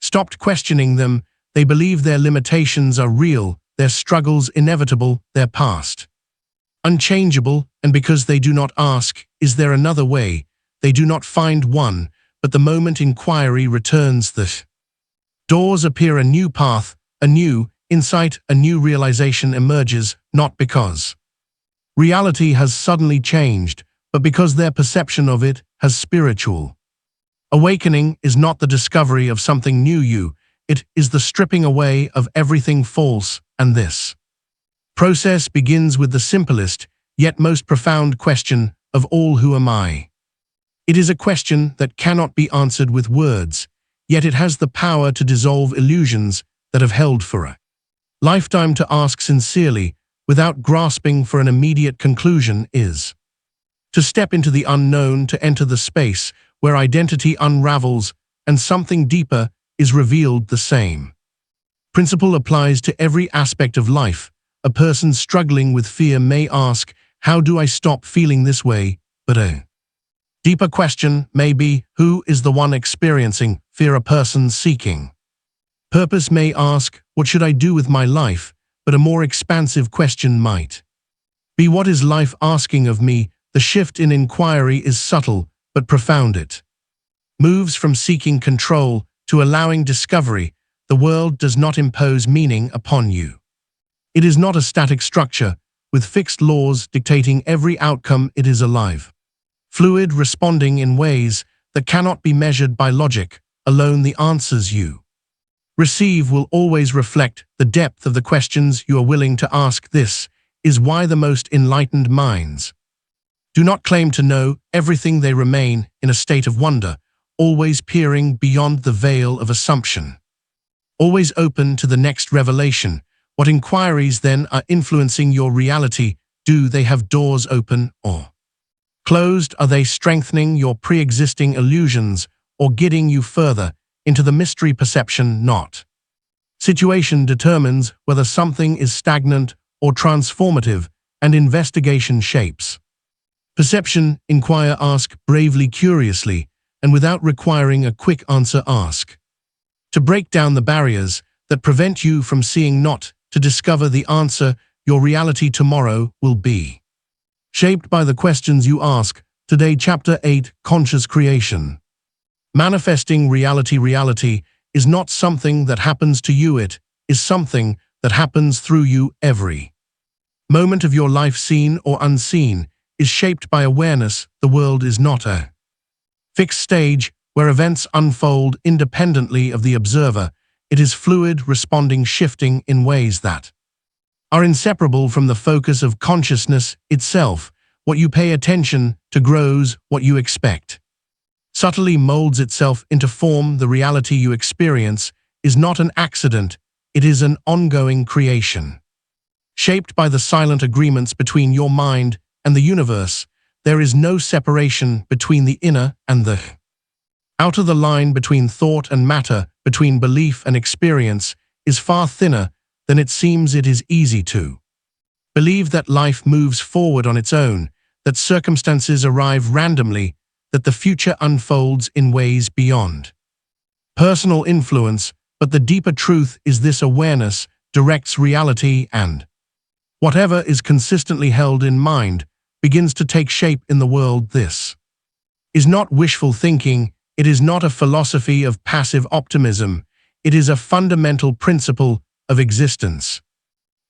stopped questioning them. They believe their limitations are real, their struggles inevitable, their past unchangeable, and because they do not ask, is there another way, they do not find one, but the moment inquiry returns the doors appear, a new path, a new insight, a new realization emerges, not because reality has suddenly changed, but because their perception of it has spiritual. Awakening is not the discovery of something new, it is the stripping away of everything false, and this process begins with the simplest, yet most profound question of all: who am I? It is a question that cannot be answered with words, yet it has the power to dissolve illusions that have held for a lifetime. To ask sincerely, without grasping for an immediate conclusion, is to step into the unknown, to enter the space where identity unravels and something deeper is revealed. The same principle applies to every aspect of life. A person struggling with fear may ask, how do I stop feeling this way? But a deeper question may be, who is the one experiencing fear? A person seeking purpose may ask, what should I do with my life? But a more expansive question might be, what is life asking of me? The shift in inquiry is subtle but profound. It moves from seeking control to allowing discovery. The world does not impose meaning upon you. It is not a static structure with fixed laws dictating every outcome. It is alive, fluid, responding in ways that cannot be measured by logic alone. The answers you receive will always reflect the depth of the questions you are willing to ask. This is why the most enlightened minds do not claim to know everything. They remain in a state of wonder, always peering beyond the veil of assumption, always open to the next revelation. What inquiries then are influencing your reality? Do they have doors open or closed? Are they strengthening your pre-existing illusions or getting you further into the mystery? Perception, not situation, determines whether something is stagnant or transformative, and investigation shapes perception. Inquire, ask bravely, curiously, and without requiring a quick answer. Ask to break down the barriers that prevent you from seeing, not to discover the answer. Your reality tomorrow will be shaped by the questions you ask today. Chapter 8: Conscious Creation. Manifesting reality. Reality is not something that happens to you, it is something that happens through you. Every moment of your life, seen or unseen, is shaped by awareness. The world is not a fixed stage where events unfold independently of the observer. It is fluid, responding, shifting in ways that are inseparable from the focus of consciousness itself. What you pay attention to grows. What you expect subtly molds itself into form. The reality you experience is not an accident, it is an ongoing creation, shaped by the silent agreements between your mind and the universe. There is no separation between the inner and the outer. The line between thought and matter, between belief and experience, is far thinner than it seems. It is easy to believe that life moves forward on its own, that circumstances arrive randomly, that the future unfolds in ways beyond personal influence. But the deeper truth is this: awareness directs reality, and whatever is consistently held in mind begins to take shape in the world. This is not wishful thinking. It is not a philosophy of passive optimism. It is a fundamental principle of existence.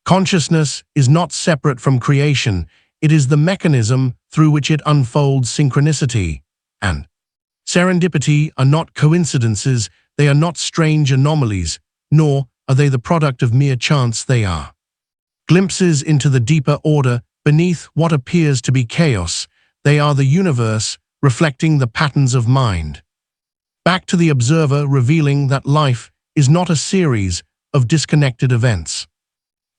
Consciousness is not separate from creation. It is the mechanism through which it unfolds. Synchronicity and serendipity are not coincidences. They are not strange anomalies, nor are they the product of mere chance. They are glimpses into the deeper order beneath what appears to be chaos. They are the universe reflecting the patterns of mind back to the observer, revealing that life is not a series of disconnected events,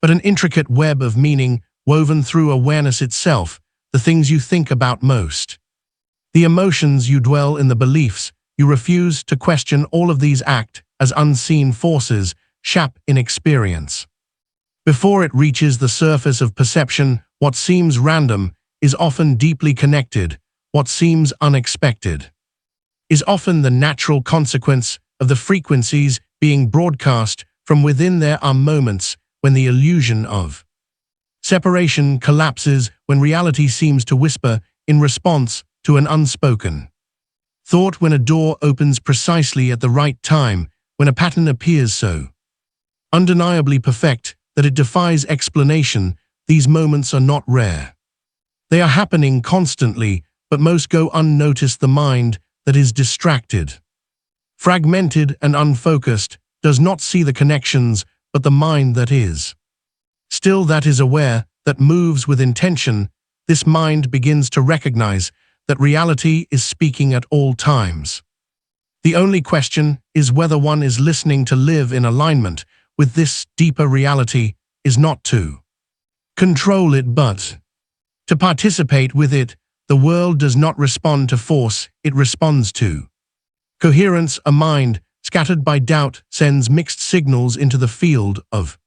but an intricate web of meaning woven through awareness itself. The things you think about most, the emotions you dwell in, the beliefs you refuse to question, all of these act as unseen forces, shaped in experience. Before it reaches the surface of perception, what seems random is often deeply connected. What seems unexpected is often the natural consequence of the frequencies being broadcast from within. There are moments when the illusion of separation collapses, when reality seems to whisper in response to an unspoken thought, when a door opens precisely at the right time, when a pattern appears so undeniably perfect that it defies explanation. These moments are not rare. They are happening constantly, but most go unnoticed. The mind that is distracted, fragmented, and unfocused does not see the connections, but the mind that is still, that is aware, that moves with intention, this mind begins to recognize that reality is speaking at all times. The only question is whether one is listening. To live in alignment with this deeper reality is not to control it, but to participate with it. The world does not respond to force, it responds to coherence. A mind scattered by doubt sends mixed signals into the field of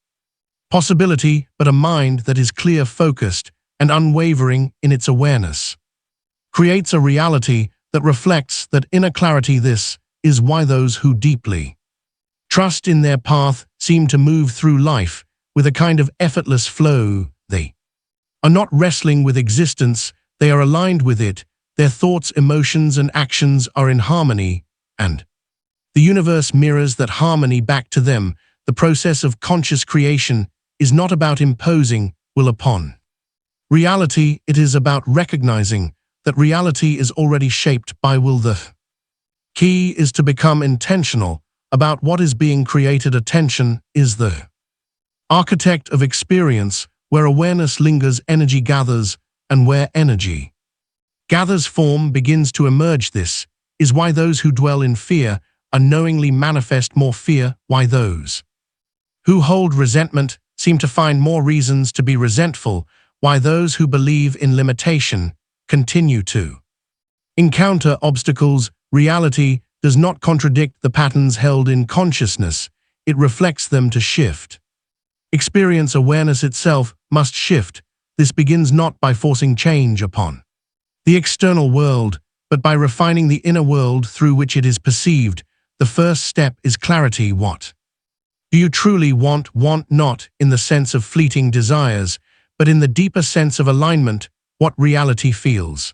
possibility, but a mind that is clear, focused, and unwavering in its awareness creates a reality that reflects that inner clarity. This is why those who deeply trust in their path seem to move through life with a kind of effortless flow. They are not wrestling with existence, they are aligned with it. Their thoughts, emotions, and actions are in harmony, and the universe mirrors that harmony back to them. The process of conscious creation is not about imposing will upon reality, it is about recognizing that reality is already shaped by will. The key is to become intentional about what is being created. Attention is the architect of experience. Where awareness lingers, energy gathers, and where energy gathers, form begins to emerge. This is why those who dwell in fear unknowingly manifest more fear, why those who hold resentment seem to find more reasons to be resentful, why those who believe in limitation continue to encounter obstacles. Reality does not contradict the patterns held in consciousness, it reflects them. To shift experience, awareness itself must shift. This begins not by forcing change upon the external world, but by refining the inner world through which it is perceived. The first step is clarity. What do you truly want? Want not in the sense of fleeting desires, but in the deeper sense of alignment, what reality feels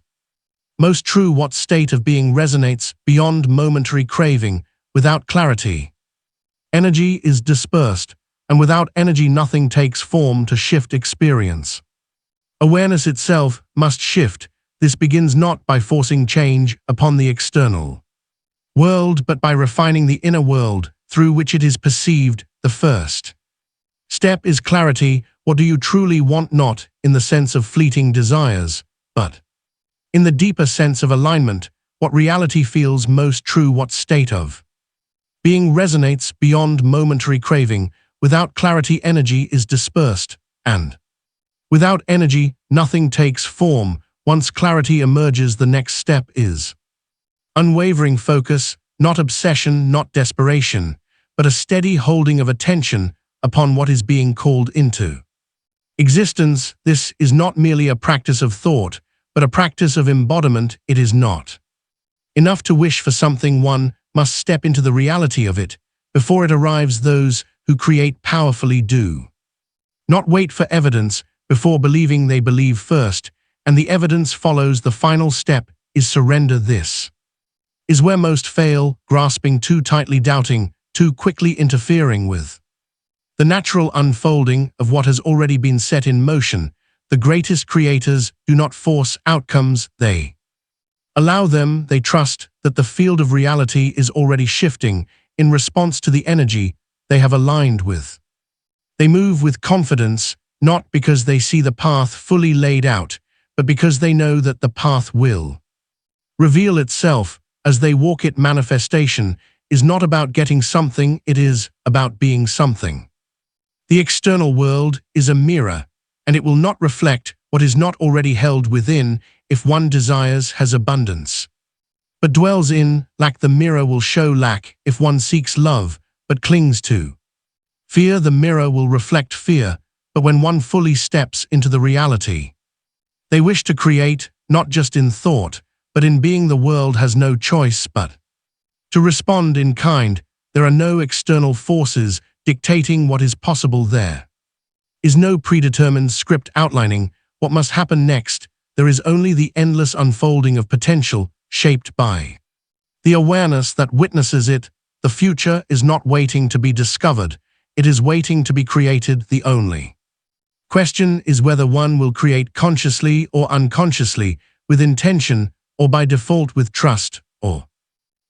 most true, what state of being resonates beyond momentary craving. Without clarity, energy is dispersed, and without energy nothing takes form. To shift experience, awareness itself must shift. This begins not by forcing change upon the external world, but by refining the inner world through which it is perceived. The first step is clarity. What do you truly want? Not in the sense of fleeting desires, but in the deeper sense of alignment, what reality feels most true, what state of being resonates beyond momentary craving. Without clarity, energy is dispersed, and without energy, nothing takes form. Once clarity emerges, the next step is unwavering focus, not obsession, not desperation, but a steady holding of attention upon what is being called into existence. This is not merely a practice of thought, but a practice of embodiment. It is not enough to wish for something, one must step into the reality of it before it arrives. Those who create powerfully do not wait for evidence before believing, they believe first, and the evidence follows. The final step is surrender. This is where most fail, grasping too tightly, doubting, too quickly interfering with the natural unfolding of what has already been set in motion. The greatest creators do not force outcomes, they allow them. They trust that the field of reality is already shifting in response to the energy they have aligned with. They move with confidence, not because they see the path fully laid out, but because they know that the path will reveal itself as they walk it. Manifestation is not about getting something, it is about being something. The external world is a mirror, and it will not reflect what is not already held within. If one desires, has abundance, but dwells in lack, the mirror will show lack. If one seeks love, but clings to fear, the mirror will reflect fear. but when one fully steps into the reality. They wish to create, not just in thought, but in being. The world has no choice but to respond in kind. There are no external forces dictating what is possible. There is no predetermined script outlining what must happen next. There is only the endless unfolding of potential, shaped by the awareness that witnesses it. The future is not waiting to be discovered, it is waiting to be created. The only question is whether one will create consciously or unconsciously, with intention or by default, with trust or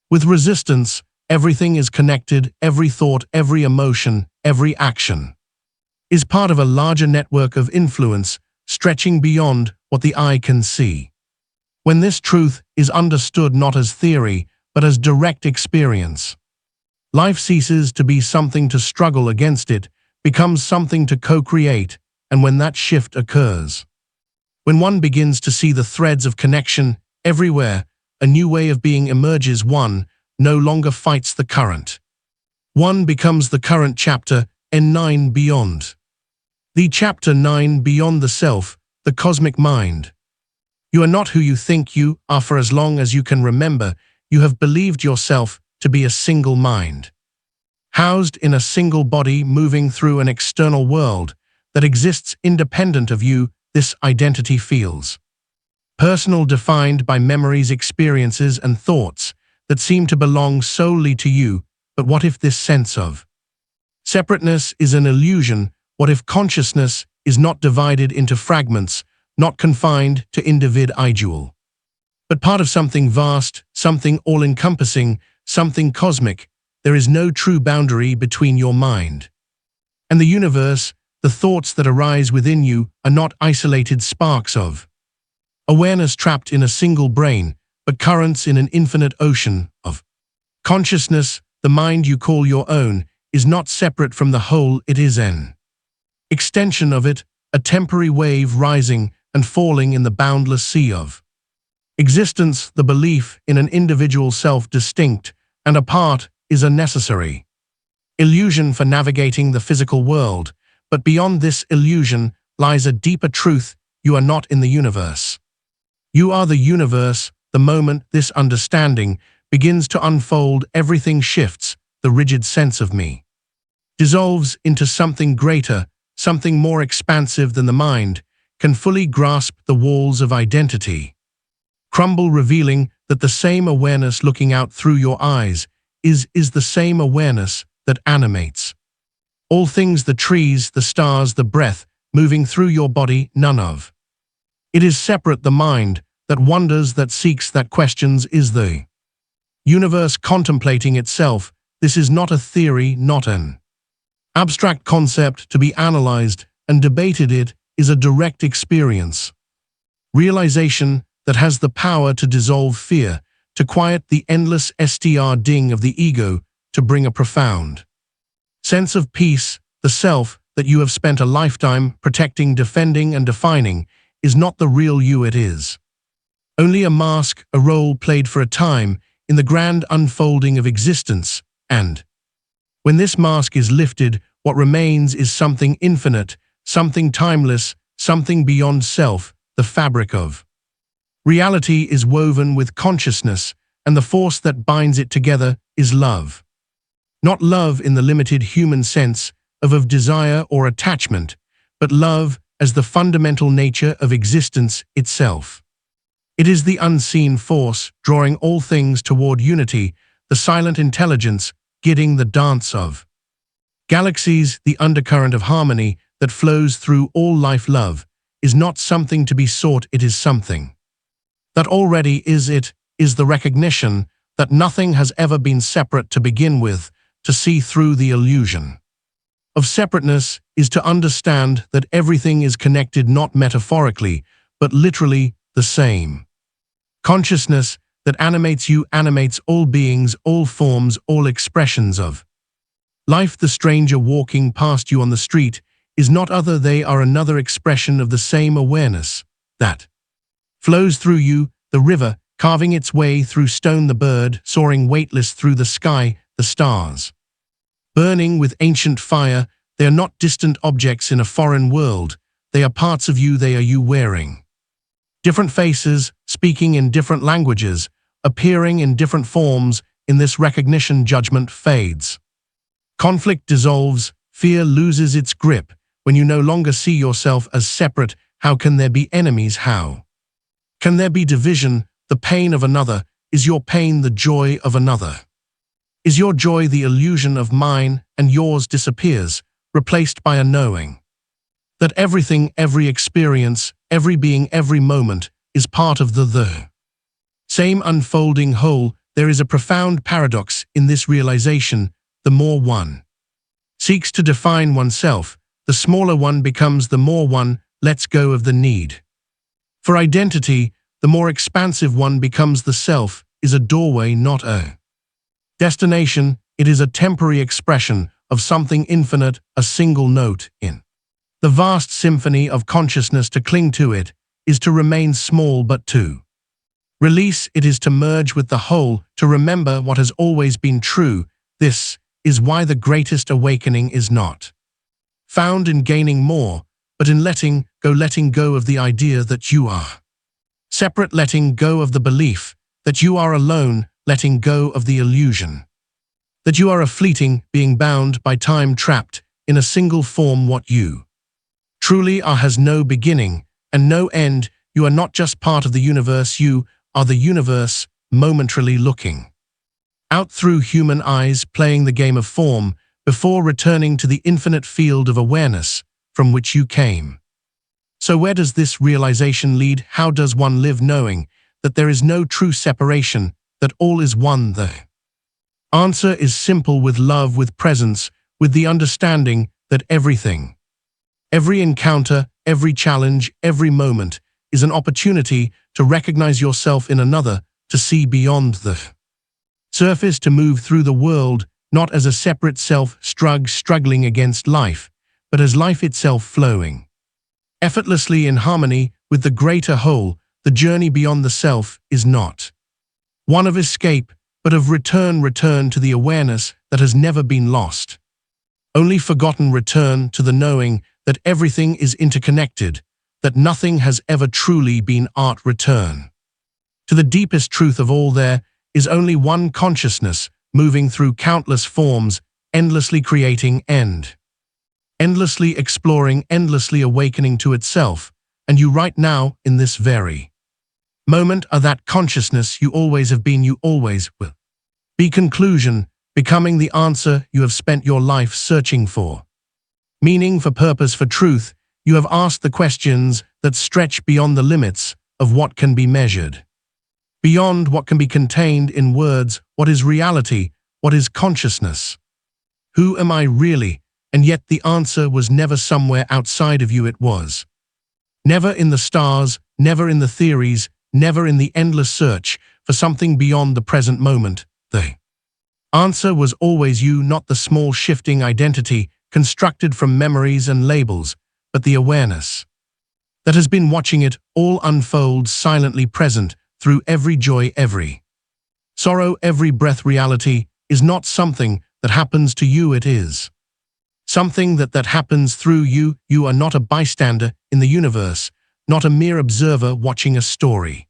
with resistance. Everything is connected. Every thought, every emotion, every action is part of a larger network of influence, stretching beyond what the eye can see. When this truth is understood not as theory, but as direct experience, life ceases to be something to struggle against. It becomes something to co-create. And when that shift occurs, when one begins to see the threads of connection everywhere, a new way of being emerges. One no longer fights the current. One becomes the current. Chapter N9 Beyond. The Chapter 9 Beyond the Self, the Cosmic Mind. You are not who you think you are. For as long as you can remember, you have believed yourself to be a single mind, housed in a single body, moving through an external world that exists independent of you. This identity feels personal, defined by memories, experiences, and thoughts that seem to belong solely to you. But what if this sense of separateness is an illusion? What if consciousness is not divided into fragments, not confined to individual, but part of something vast, something all-encompassing, something cosmic? There is no true boundary between your mind and the universe. The thoughts that arise within you are not isolated sparks of awareness trapped in a single brain, but currents in an infinite ocean of consciousness. The mind you call your own is not separate from the whole. It is an extension of it, a temporary wave rising and falling in the boundless sea of existence. The belief in an individual self, distinct and apart, is a necessary illusion for navigating the physical world. But beyond this illusion lies a deeper truth. You are not in the universe. You are the universe. The moment this understanding begins to unfold, everything shifts. The rigid sense of me dissolves into something greater, something more expansive than the mind can fully grasp. The walls of identity crumble, revealing that the same awareness looking out through your eyes is the same awareness that animates all things, the trees, the stars, the breath moving through your body. None of it is separate. The mind that wonders, that seeks, that questions is the universe contemplating itself. This is not a theory, not an abstract concept to be analyzed and debated. It is a direct experience, realization that has the power to dissolve fear, to quiet the endless ding of the ego, to bring a profound sense of peace. The self that you have spent a lifetime protecting, defending, and defining is not the real you. It is only a mask, a role played for a time in the grand unfolding of existence. And when this mask is lifted, what remains is something infinite, something timeless, something beyond self. The fabric of reality is woven with consciousness, and the force that binds it together is love. Not love in the limited human sense of desire or attachment, but love as the fundamental nature of existence itself. It is the unseen force drawing all things toward unity, the silent intelligence guiding the dance of galaxies, the undercurrent of harmony that flows through all life. Love is not something to be sought, it is something that already is. It is the recognition that nothing has ever been separate to begin with. To see through the illusion of separateness is to understand that everything is connected, not metaphorically, but literally. The same consciousness that animates you animates all beings, all forms, all expressions of life. The stranger walking past you on the street is not other. They are another expression of the same awareness that flows through you. The river carving its way through stone, the bird soaring weightless through the sky, the stars burning with ancient fire, They are not distant objects in a foreign world. They are parts of you, they are you wearing. Different faces, speaking in different languages, appearing in different forms. In this recognition, judgment fades. Conflict dissolves, fear loses its grip. When you no longer see yourself as separate, how can there be enemies? How can there be division? The pain of another. Is your pain the joy of another? Is your joy the illusion of mine, and yours disappears, replaced by a knowing that everything, every experience, every being, every moment is part of the same unfolding whole? There is a profound paradox in this realization. The more one seeks to define oneself, the smaller one becomes. The more one lets go of the need for identity, the more expansive one becomes. The self is a doorway, not a destination. It is a temporary expression of something infinite, a single note in the vast symphony of consciousness. To cling to it is to remain small, but to release it is to merge with the whole, to remember what has always been true. This is why the greatest awakening is not found in gaining more, but in letting go of the idea that you are separate, letting go of the belief that you are alone, letting go of the illusion that you are a fleeting being bound by time, trapped in a single form. What you truly are has no beginning and no end. You are not just part of the universe, you are the universe, momentarily looking out through human eyes, playing the game of form before returning to the infinite field of awareness from which you came. So where does this realization lead? How does one live knowing that there is no true separation, that all is one? The answer is simple: with love, with presence, with the understanding that everything, every encounter, every challenge, every moment is an opportunity to recognize yourself in another, to see beyond the surface, to move through the world not as a separate self struggling against life, but as life itself, flowing effortlessly in harmony with the greater whole. The journey beyond the self is not one of escape, but of return to the awareness that has never been lost, only forgotten. Return to the knowing that everything is interconnected, that nothing has ever truly been art. Return to the deepest truth of all. There is only one consciousness, moving through countless forms, endlessly creating and endlessly exploring, endlessly awakening to itself. And you right now, in this very moment, are that consciousness. You always have been, you always will be. Conclusion: becoming the answer you have spent your life searching for. Meaning, for purpose, for truth. You have asked the questions that stretch beyond the limits of what can be measured, beyond what can be contained in words. What is reality? What is consciousness? Who am I really? And yet the answer was never somewhere outside of you. It was never in the stars, never in the theories, never in the endless search for something beyond the present moment. The answer was always you, not the small shifting identity constructed from memories and labels, but the awareness that has been watching it all unfold, silently present through every joy, every sorrow, every breath. Reality is not something that happens to you, it is something that happens through you. You are not a bystander in the universe, not a mere observer watching a story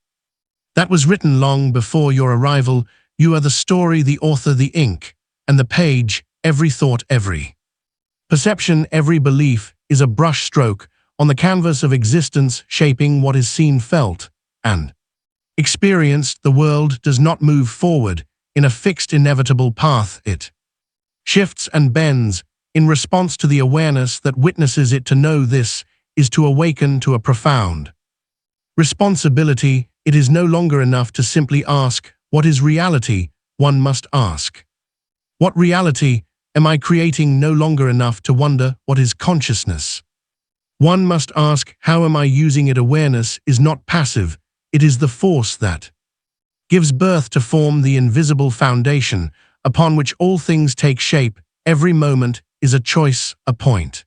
that was written long before your arrival. You are the story, the author, the ink, and the page. Every thought, every perception, every belief is a brush stroke on the canvas of existence, shaping what is seen, felt, and experienced. The world does not move forward in a fixed, inevitable path. It shifts and bends in response to the awareness that witnesses it. To know this is to awaken to a profound responsibility. It is no longer enough to simply ask, what is reality? One must ask, what reality am I creating? No longer enough to wonder, what is consciousness? One must ask, how am I using it? Awareness is not passive. It is the force that gives birth to form, the invisible foundation upon which all things take shape. Every moment is a choice, a point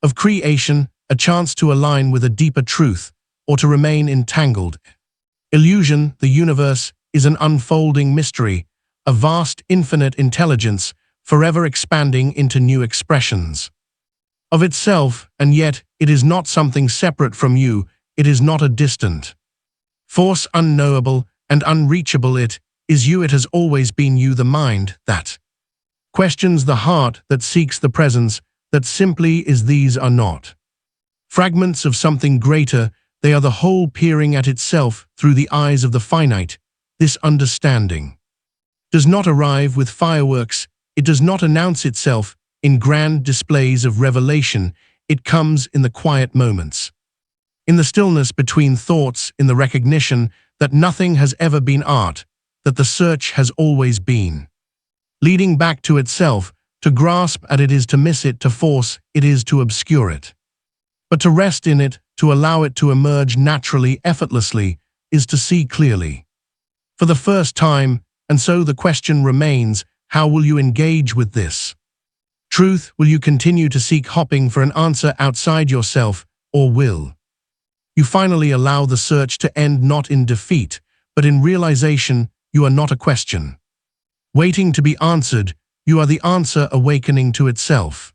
of creation, a chance to align with a deeper truth or to remain entangled. Illusion: the universe is an unfolding mystery, a vast, infinite intelligence, forever expanding into new expressions. of itself, and yet it is not something separate from you, it is not a distant force, unknowable and unreachable. It is you, it has always been you, the mind that questions, the heart that seeks the presence that simply is. These are not fragments of something greater, they are the whole peering at itself through the eyes of the finite. This understanding does not arrive with fireworks, it does not announce itself in grand displays of revelation, it comes in the quiet moments, in the stillness between thoughts, in the recognition that nothing has ever been art, that the search has always been leading back to itself. To grasp at it is to miss it, to force it is to obscure it. But to rest in it, to allow it to emerge naturally, effortlessly, is to see clearly for the first time. And so the question remains, how will you engage with this truth? Will you continue to seek, hopping for an answer outside yourself, or will you finally allow the search to end not in defeat, but in realization? You are not a question waiting to be answered, you are the answer awakening to itself.